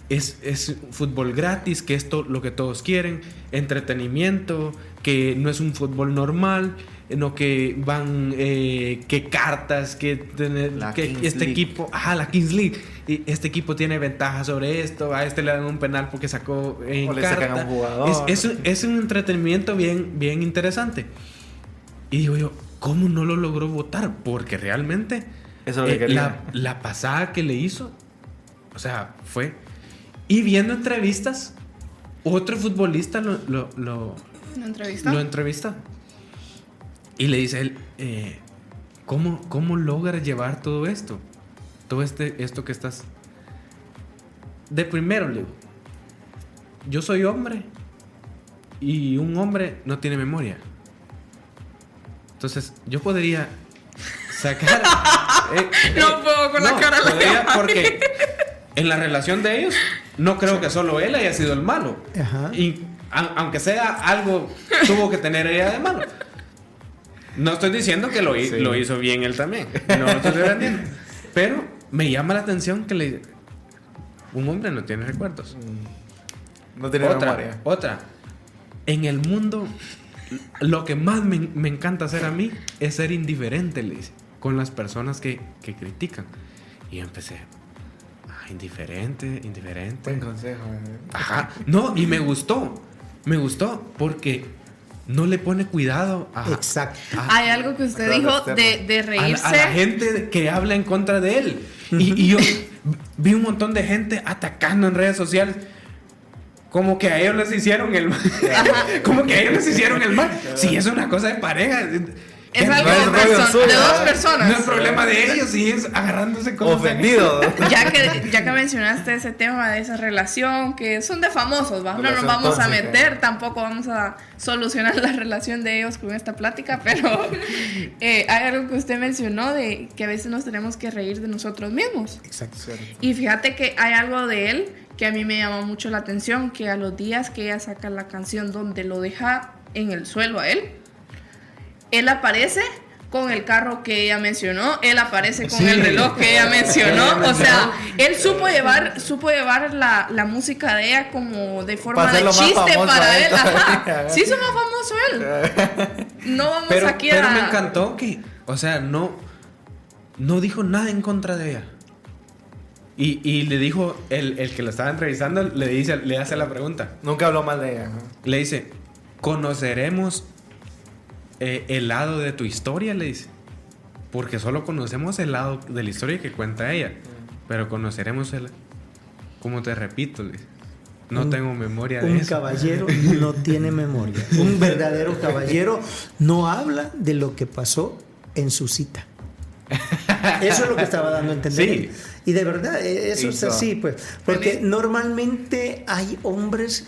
Es fútbol gratis, que es lo que todos quieren, entretenimiento, que no es un fútbol normal, no que van, que cartas, que este equipo, la Kings League, y este equipo tiene ventaja sobre esto, a este le dan un penal porque sacó en le carta. sacan a un jugador. Es un entretenimiento bien interesante. Y digo yo, ¿cómo no lo logró votar? Porque realmente eso es lo que quería. La pasada que le hizo, o sea, fue... Y viendo entrevistas, otro futbolista lo entrevista. Y le dice él, ¿cómo logras llevar todo esto? Todo esto que estás... De primero, le digo, yo soy hombre y un hombre no tiene memoria. Entonces, yo podría sacar... no puedo con la cara. Porque en la relación de ellos, no creo que solo él haya sido el malo. Ajá. Y aunque sea algo, tuvo que tener ella de malo. No estoy diciendo que lo hizo bien él también. No lo estoy defendiendo. Pero me llama la atención que un hombre no tiene recuerdos. No tiene memoria. Otra. En el mundo, lo que más me encanta hacer a mí es ser indiferente, le dice, con las personas que critican. Y yo empecé... Indiferente. Buen consejo. Ajá. No, y me gustó porque no le pone cuidado a... Exacto. Hay algo que usted dijo de reírse. A la gente que habla en contra de él. Y yo vi un montón de gente atacando en redes sociales. Como que a ellos les hicieron el mal. Como que a ellos les hicieron el mal. Sí, es una cosa de pareja. Es algo de dos personas. No es problema de ellos, sí, es agarrándose cosas. Ofendido. Ya que mencionaste ese tema de esa relación, que son de famosos, ¿va? No nos vamos a meter, tampoco vamos a solucionar la relación de ellos con esta plática, pero hay algo que usted mencionó de que a veces nos tenemos que reír de nosotros mismos. Exacto. Y fíjate que hay algo de él que a mí me llama mucho la atención, que a los días que ella saca la canción donde lo deja en el suelo a él aparece con el carro que ella mencionó, él aparece con el reloj que ella mencionó, o sea, él supo llevar la música de ella como de forma de chiste para él. Ajá. Sí, hizo más famoso él. No vamos aquí pero me encantó que, o sea, no dijo nada en contra de ella. Y le dijo, el que lo estaba entrevistando, le hace la pregunta. Nunca habló mal de ella, ¿no? Le dice, ¿conoceremos el lado de tu historia? Le dice. Porque solo conocemos el lado de la historia que cuenta ella. Pero conoceremos como te repito, le dice, no tengo memoria de eso. Un caballero no tiene memoria. Un verdadero caballero no habla de lo que pasó en su cita. Eso es lo que estaba dando a entender. Sí. Y de verdad, eso es así, pues. Porque normalmente hay hombres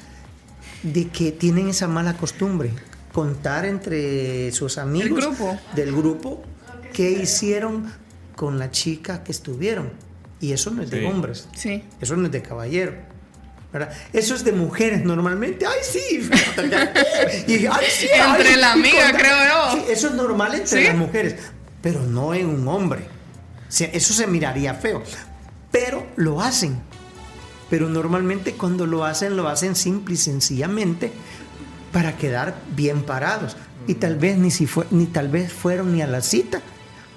de que tienen esa mala costumbre. Contar entre sus amigos del grupo qué hicieron con la chica que estuvieron. Y eso no es de hombres. Sí. Eso no es de caballero. ¿Verdad? Eso es de mujeres normalmente. ¡Ay, sí! Y, ¡ay, sí! Entre la amiga, creo yo. Sí, eso es normal entre las mujeres, pero no en un hombre. O sea, eso se miraría feo. Pero lo hacen. Pero normalmente cuando lo hacen simple y sencillamente para quedar bien parados. Y tal vez tal vez fueron ni a la cita,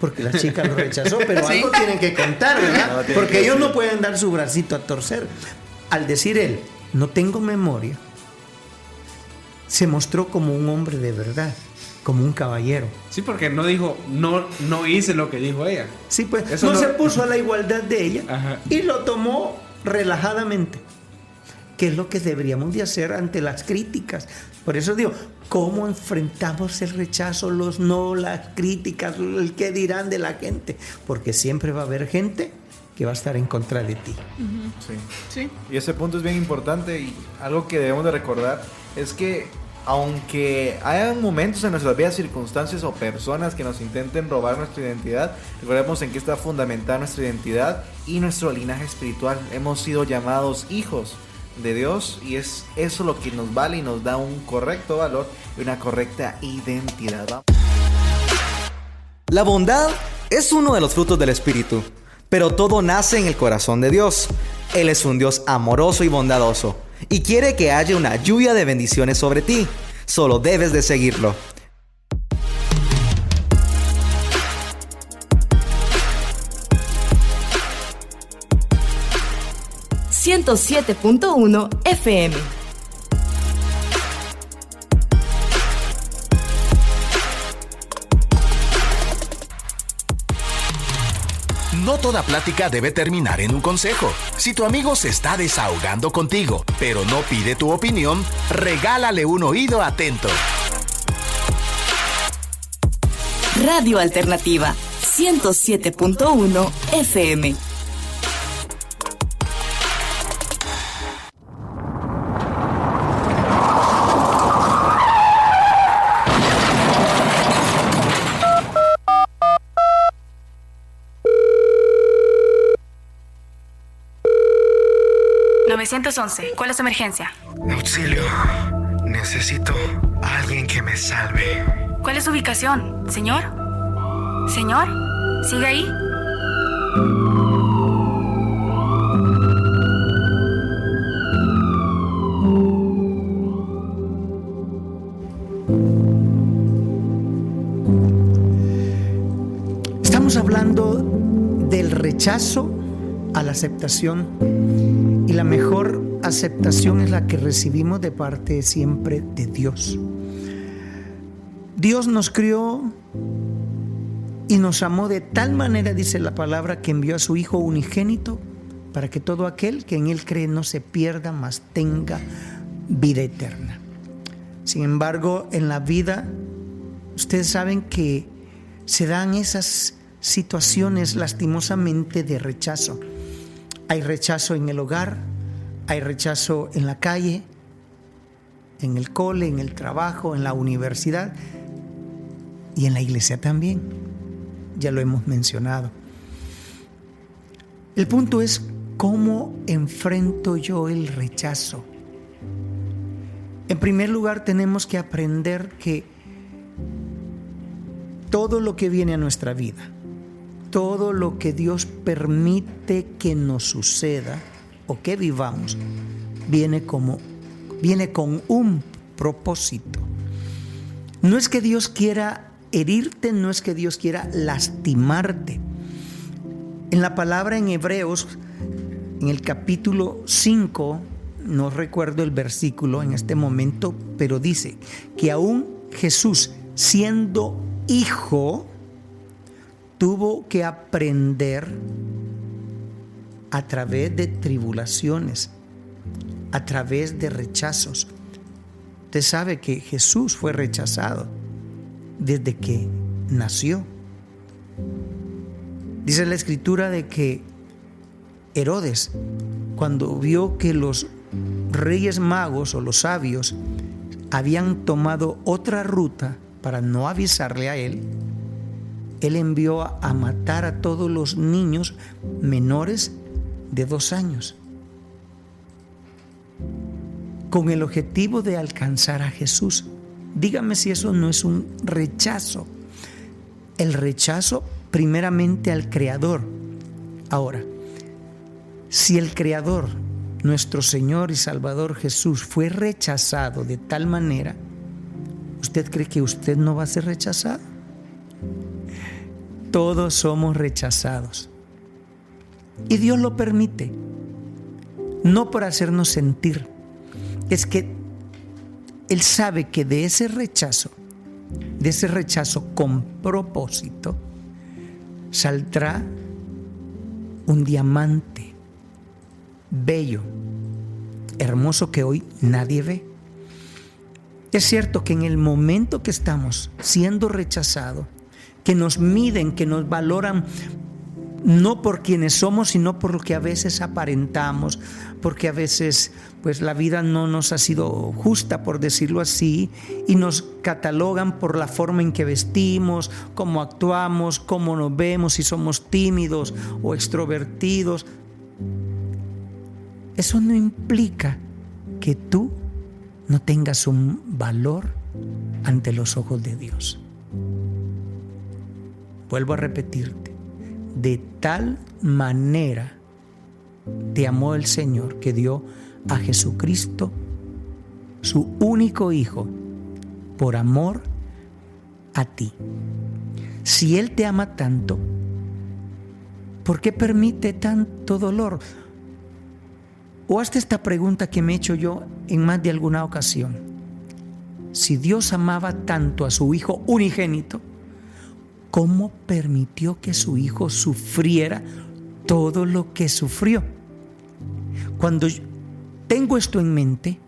porque la chica lo rechazó, pero algo tienen que contar, ¿verdad? Porque ellos no pueden dar su bracito a torcer. Al decir él, no tengo memoria, se mostró como un hombre de verdad, como un caballero. Sí, porque no dijo, no hice lo que dijo ella. Sí, pues eso se puso a la igualdad de ella. Y lo tomó relajadamente, que es lo que deberíamos de hacer ante las críticas. Por eso digo, ¿cómo enfrentamos el rechazo, los no, las críticas, el qué dirán de la gente? Porque siempre va a haber gente que va a estar en contra de ti. Sí. Y ese punto es bien importante, y algo que debemos de recordar es que aunque hayan momentos en nuestras vidas, circunstancias o personas que nos intenten robar nuestra identidad, recordemos en qué está fundamentada nuestra identidad y nuestro linaje espiritual. Hemos sido llamados hijos de Dios, y es eso lo que nos vale y nos da un correcto valor y una correcta identidad. La bondad es uno de los frutos del Espíritu, pero todo nace en el corazón de Dios. Él es un Dios amoroso y bondadoso, y quiere que haya una lluvia de bendiciones sobre ti. Solo debes de seguirlo. ...107.1 FM. No toda plática debe terminar en un consejo. Si tu amigo se está desahogando contigo, pero no pide tu opinión, regálale un oído atento. Radio Alternativa 107.1 FM. ¿Cuál es su emergencia? Auxilio. Necesito a alguien que me salve. ¿Cuál es su ubicación, señor? ¿Señor? ¿Sigue ahí? Estamos hablando del rechazo a la aceptación, y la mejor aceptación es la que recibimos de parte siempre de Dios. Dios nos crió y nos amó de tal manera, dice la palabra, que envió a su Hijo unigénito para que todo aquel que en Él cree no se pierda, mas tenga vida eterna. Sin embargo, en la vida, ustedes saben que se dan esas situaciones lastimosamente de rechazo. Hay rechazo en el hogar, hay rechazo en la calle, en el cole, en el trabajo, en la universidad y en la iglesia también. Ya lo hemos mencionado. El punto es cómo enfrento yo el rechazo. En primer lugar, tenemos que aprender que todo lo que viene a nuestra vida, todo lo que Dios permite que nos suceda o que vivamos, viene con un propósito. No es que Dios quiera herirte, no es que Dios quiera lastimarte. En la palabra en Hebreos, en el capítulo 5, no recuerdo el versículo en este momento, pero dice que aún Jesús, siendo hijo, tuvo que aprender a través de tribulaciones, a través de rechazos. Usted sabe que Jesús fue rechazado desde que nació. Dice la Escritura de que Herodes, cuando vio que los reyes magos o los sabios habían tomado otra ruta para no avisarle a él envió a matar a todos los niños menores de 2 años, con el objetivo de alcanzar a Jesús. Dígame si eso no es un rechazo. El rechazo primeramente al Creador. Ahora, si el Creador, nuestro Señor y Salvador Jesús, fue rechazado de tal manera, ¿usted cree que usted no va a ser rechazado? Todos somos rechazados. Y Dios lo permite. No por hacernos sentir. Es que Él sabe que de ese rechazo con propósito, saldrá un diamante bello, hermoso, que hoy nadie ve. Es cierto que en el momento que estamos siendo rechazados, que nos miden, que nos valoran no por quienes somos, sino por lo que a veces aparentamos, porque a veces pues la vida no nos ha sido justa, por decirlo así, y nos catalogan por la forma en que vestimos, cómo actuamos, cómo nos vemos, si somos tímidos o extrovertidos. Eso no implica que tú no tengas un valor ante los ojos de Dios. Vuelvo a repetirte, de tal manera te amó el Señor que dio a Jesucristo, su único Hijo, por amor a ti. Si Él te ama tanto, ¿por qué permite tanto dolor? O hazte esta pregunta que me he hecho yo en más de alguna ocasión. Si Dios amaba tanto a su Hijo unigénito, ¿cómo permitió que su Hijo sufriera todo lo que sufrió? Cuando tengo esto en mente,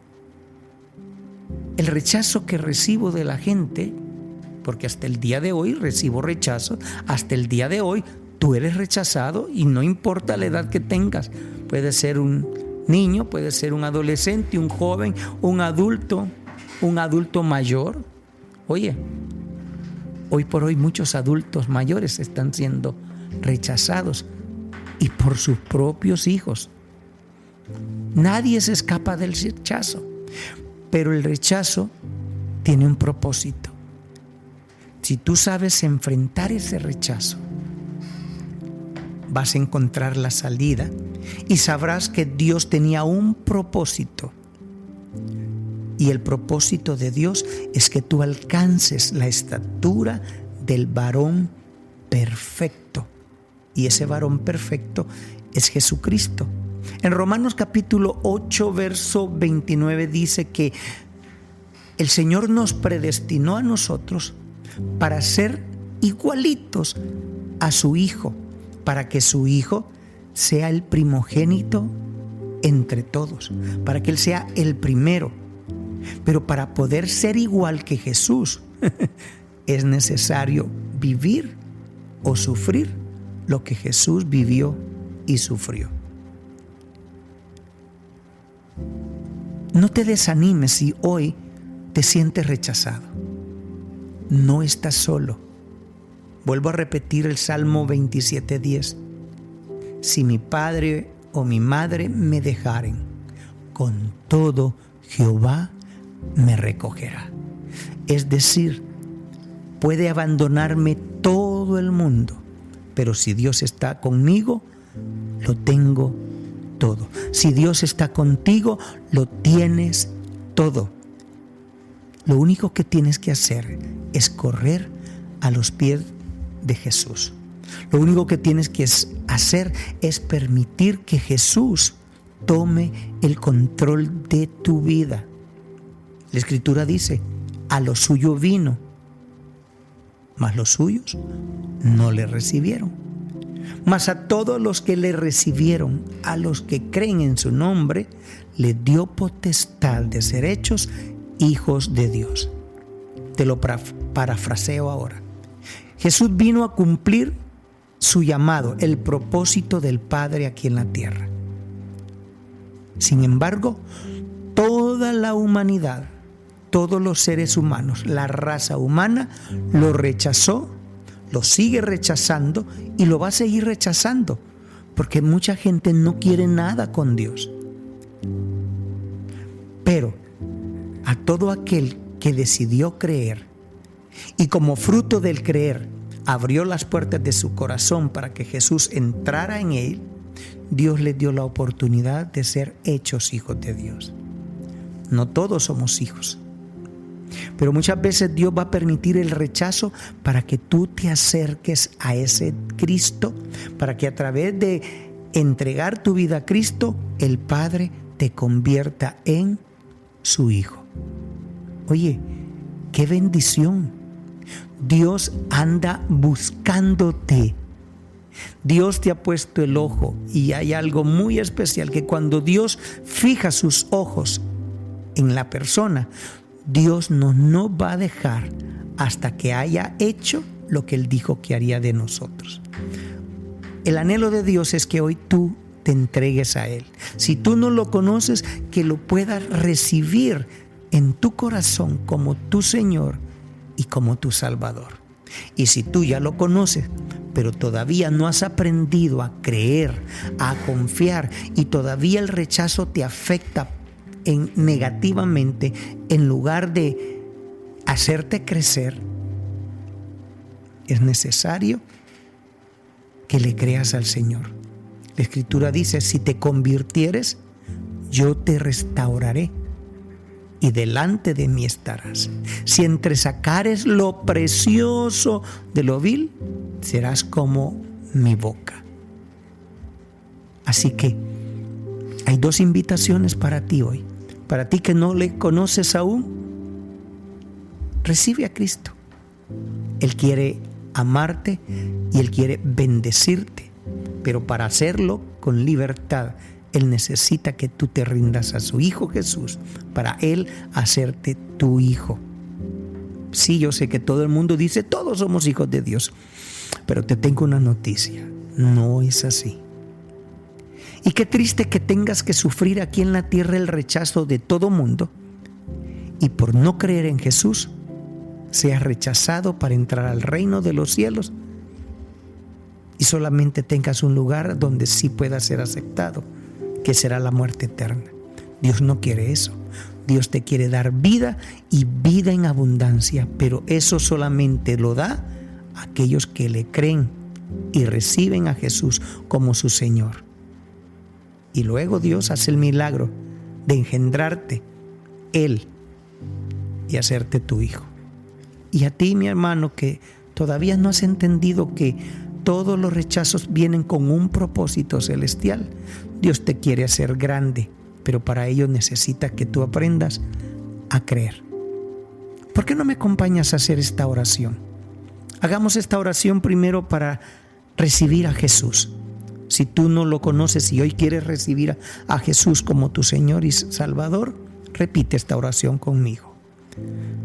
el rechazo que recibo de la gente, porque hasta el día de hoy recibo rechazo, hasta el día de hoy tú eres rechazado y no importa la edad que tengas. Puede ser un niño, puede ser un adolescente, un joven, un adulto mayor. Oye, hoy por hoy muchos adultos mayores están siendo rechazados y por sus propios hijos. Nadie se escapa del rechazo, pero el rechazo tiene un propósito. Si tú sabes enfrentar ese rechazo, vas a encontrar la salida y sabrás que Dios tenía un propósito. Y el propósito de Dios es que tú alcances la estatura del varón perfecto. Y ese varón perfecto es Jesucristo. En Romanos capítulo 8, verso 29 dice que el Señor nos predestinó a nosotros para ser igualitos a su Hijo, para que su Hijo sea el primogénito entre todos, para que Él sea el primero. Pero para poder ser igual que Jesús, es necesario vivir o sufrir lo que Jesús vivió y sufrió. No te desanimes si hoy te sientes rechazado. No estás solo. Vuelvo a repetir el Salmo 27:10. Si mi padre o mi madre me dejaren, con todo Jehová me recogerá. Es decir, Puede abandonarme todo el mundo, pero si Dios está conmigo, lo tengo todo. Si Dios está contigo, lo tienes todo. Lo único que tienes que hacer es correr a los pies de Jesús. Lo único que tienes que hacer es permitir que Jesús tome el control de tu vida. La Escritura dice, a lo suyo vino, mas los suyos no le recibieron. Mas a todos los que le recibieron, a los que creen en su nombre, le dio potestad de ser hechos hijos de Dios. Te lo parafraseo ahora. Jesús vino a cumplir su llamado, el propósito del Padre aquí en la tierra. Sin embargo, toda la humanidad, todos los seres humanos, la raza humana, lo rechazó, lo sigue rechazando y lo va a seguir rechazando, porque mucha gente no quiere nada con Dios. Pero a todo aquel que decidió creer y como fruto del creer abrió las puertas de su corazón para que Jesús entrara en él, Dios le dio la oportunidad de ser hechos hijos de Dios. No todos somos hijos, pero muchas veces Dios va a permitir el rechazo para que tú te acerques a ese Cristo, para que a través de entregar tu vida a Cristo, el Padre te convierta en su hijo. Oye, qué bendición. Dios anda buscándote. Dios te ha puesto el ojo, y hay algo muy especial, que cuando Dios fija sus ojos en la persona, Dios no nos va a dejar hasta que haya hecho lo que Él dijo que haría de nosotros. El anhelo de Dios es que hoy tú te entregues a Él. Si tú no lo conoces, que lo puedas recibir en tu corazón como tu Señor y como tu Salvador. Y si tú ya lo conoces, pero todavía no has aprendido a creer, a confiar, y todavía el rechazo te afecta negativamente, en lugar de hacerte crecer, es necesario que le creas al Señor. La Escritura dice, si te convirtieres, yo te restauraré y delante de mí estarás. Si entresacares lo precioso de lo vil, serás como mi boca. Así que hay dos invitaciones para ti hoy. Para ti que no le conoces aún, recibe a Cristo. Él quiere amarte y Él quiere bendecirte, pero para hacerlo con libertad, Él necesita que tú te rindas a su Hijo Jesús, para Él hacerte tu hijo. Sí, yo sé que todo el mundo dice, todos somos hijos de Dios, pero te tengo una noticia, no es así. Y qué triste que tengas que sufrir aquí en la tierra el rechazo de todo mundo, y por no creer en Jesús seas rechazado para entrar al reino de los cielos y solamente tengas un lugar donde sí puedas ser aceptado, que será la muerte eterna. Dios no quiere eso. Dios te quiere dar vida, y vida en abundancia, pero eso solamente lo da a aquellos que le creen y reciben a Jesús como su Señor. Y luego Dios hace el milagro de engendrarte Él y hacerte tu hijo. Y a ti, mi hermano, que todavía no has entendido que todos los rechazos vienen con un propósito celestial, Dios te quiere hacer grande, pero para ello necesita que tú aprendas a creer. ¿Por qué no me acompañas a hacer esta oración? Hagamos esta oración primero para recibir a Jesús. Si tú no lo conoces y hoy quieres recibir a Jesús como tu Señor y Salvador, repite esta oración conmigo.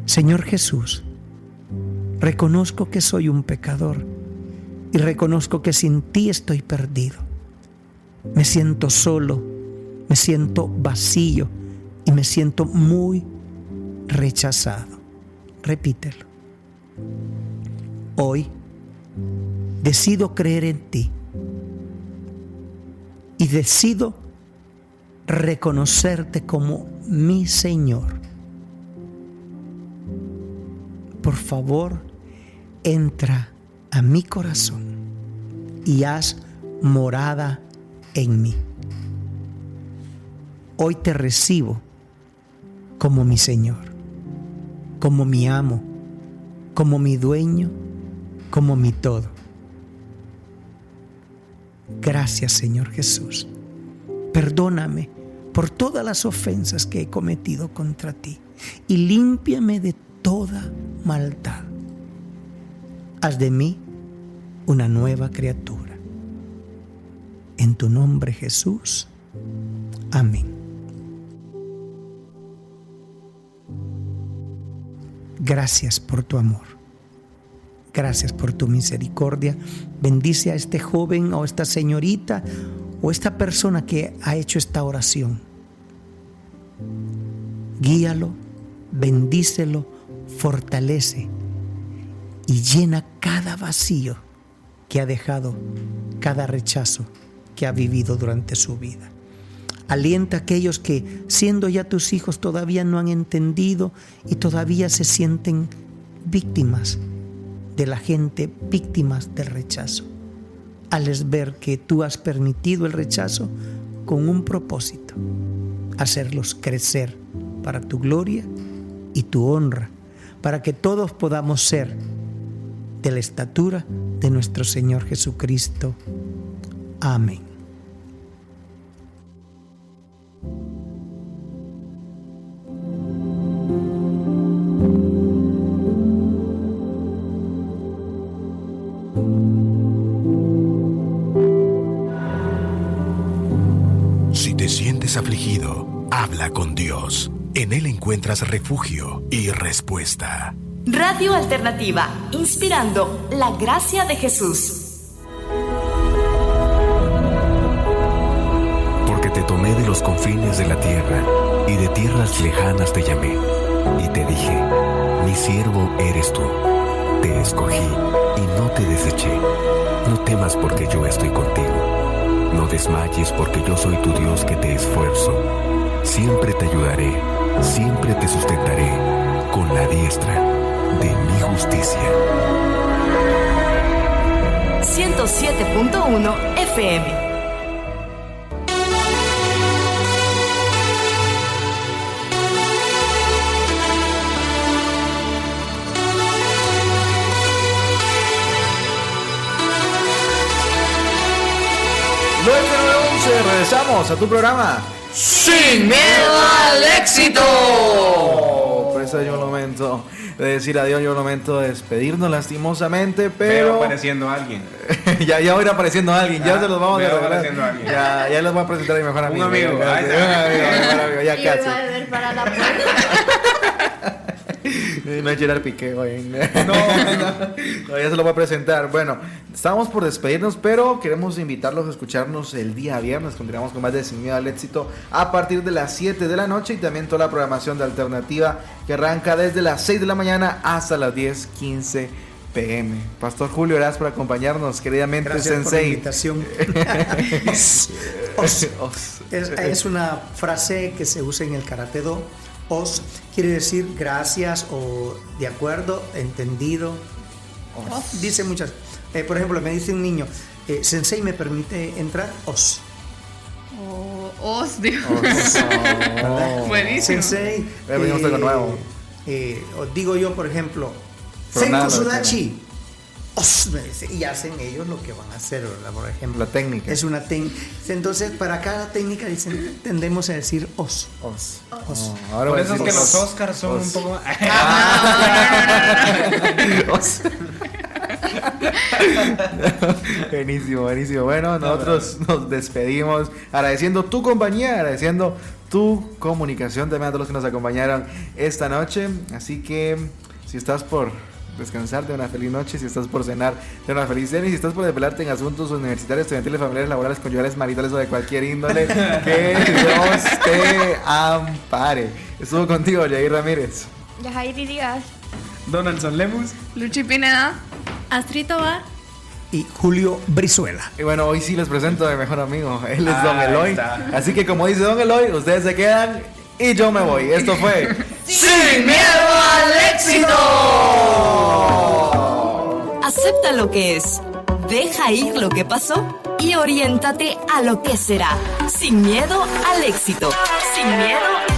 Señor Jesús, reconozco que soy un pecador y reconozco que sin ti estoy perdido. Me siento solo, me siento vacío y me siento muy rechazado. Repítelo. Hoy decido creer en ti y decido reconocerte como mi Señor. Por favor, entra a mi corazón y haz morada en mí. Hoy te recibo como mi Señor, como mi amo, como mi dueño, como mi todo. Gracias, Señor Jesús. Perdóname por todas las ofensas que he cometido contra ti y límpiame de toda maldad. Haz de mí una nueva criatura. En tu nombre, Jesús. Amén. Gracias por tu amor. Gracias por tu misericordia. Bendice a este joven o esta señorita o esta persona que ha hecho esta oración. Guíalo, bendícelo, fortalece y llena cada vacío que ha dejado, cada rechazo que ha vivido durante su vida. Alienta a aquellos que, siendo ya tus hijos, todavía no han entendido y todavía se sienten víctimas de la gente, víctimas del rechazo. Hazles ver que tú has permitido el rechazo con un propósito: hacerlos crecer para tu gloria y tu honra, para que todos podamos ser de la estatura de nuestro Señor Jesucristo. Amén. Si te sientes afligido, habla con Dios. En Él encuentras refugio y respuesta. Radio Alternativa, inspirando la gracia de Jesús. Porque te tomé de los confines de la tierra y de tierras lejanas te llamé y te dije: mi siervo eres tú. Te escogí y no te deseché. No temas, porque yo estoy contigo. No desmayes, porque yo soy tu Dios que te esfuerzo. Siempre te ayudaré, siempre te sustentaré con la diestra de mi justicia. 107.1 FM. Regresamos a tu programa Sin Miedo al Éxito. Por eso llegó el momento de decir adiós, llegó el momento de despedirnos lastimosamente, pero veo apareciendo alguien. ya va a ir apareciendo alguien, ya se los vamos a regalar. Ya les voy a presentar a mi mejor amigo. Un amigo, mejor amigo, ya Y casi. va a ver para la puerta. No es Gerard Piqué, güey. No, ya se lo voy a presentar. Bueno, estamos por despedirnos, pero queremos invitarlos a escucharnos el día viernes. Continuamos con más de Sin Miedo al Éxito a partir de las 7 de la noche y también toda la programación de Alternativa que arranca desde las 6 de la mañana hasta las 10:15 p.m. Pastor Julio, gracias por acompañarnos, queridamente. Gracias Sensei. por la invitación. Es una frase que se usa en el Karate Do. Os quiere decir gracias o de acuerdo, entendido. Dice muchas. Por ejemplo, me dice un niño, Sensei, ¿me permite entrar? Os. Dios. Buenísimo. Sensei. Venimos algo nuevo. Os digo yo, por ejemplo, Fernando, Senko Sudachi. Os, me dice, y hacen ellos lo que van a hacer, ¿verdad? Por ejemplo, la técnica. Es una técnica. Entonces, para cada técnica dicen, tendemos a decir os. Ahora por eso es que los Oscars son un poco más. Buenísimo. Bueno, nosotros nos despedimos agradeciendo tu compañía, agradeciendo tu comunicación también a todos los que nos acompañaron esta noche. Así que si estás por descansar, de una feliz noche. Si estás por cenar, de una feliz cena. Y si estás por desvelarte en asuntos universitarios, estudiantiles, familiares, laborales, conyugales, maritales o de cualquier índole, que Dios te ampare. Estuvo contigo Jair Ramírez, Yajairi Díaz, Donaldson Lemus, Luchi Pineda, Astrid Tobar y Julio Brizuela. Y bueno, hoy sí les presento a mi mejor amigo. Él es Don Eloy. Así que como dice Don Eloy, ustedes se quedan y yo me voy. Esto fue Sin Miedo al Éxito. Acepta lo que es, deja ir lo que pasó y oriéntate a lo que será. Sin miedo al éxito. Sin miedo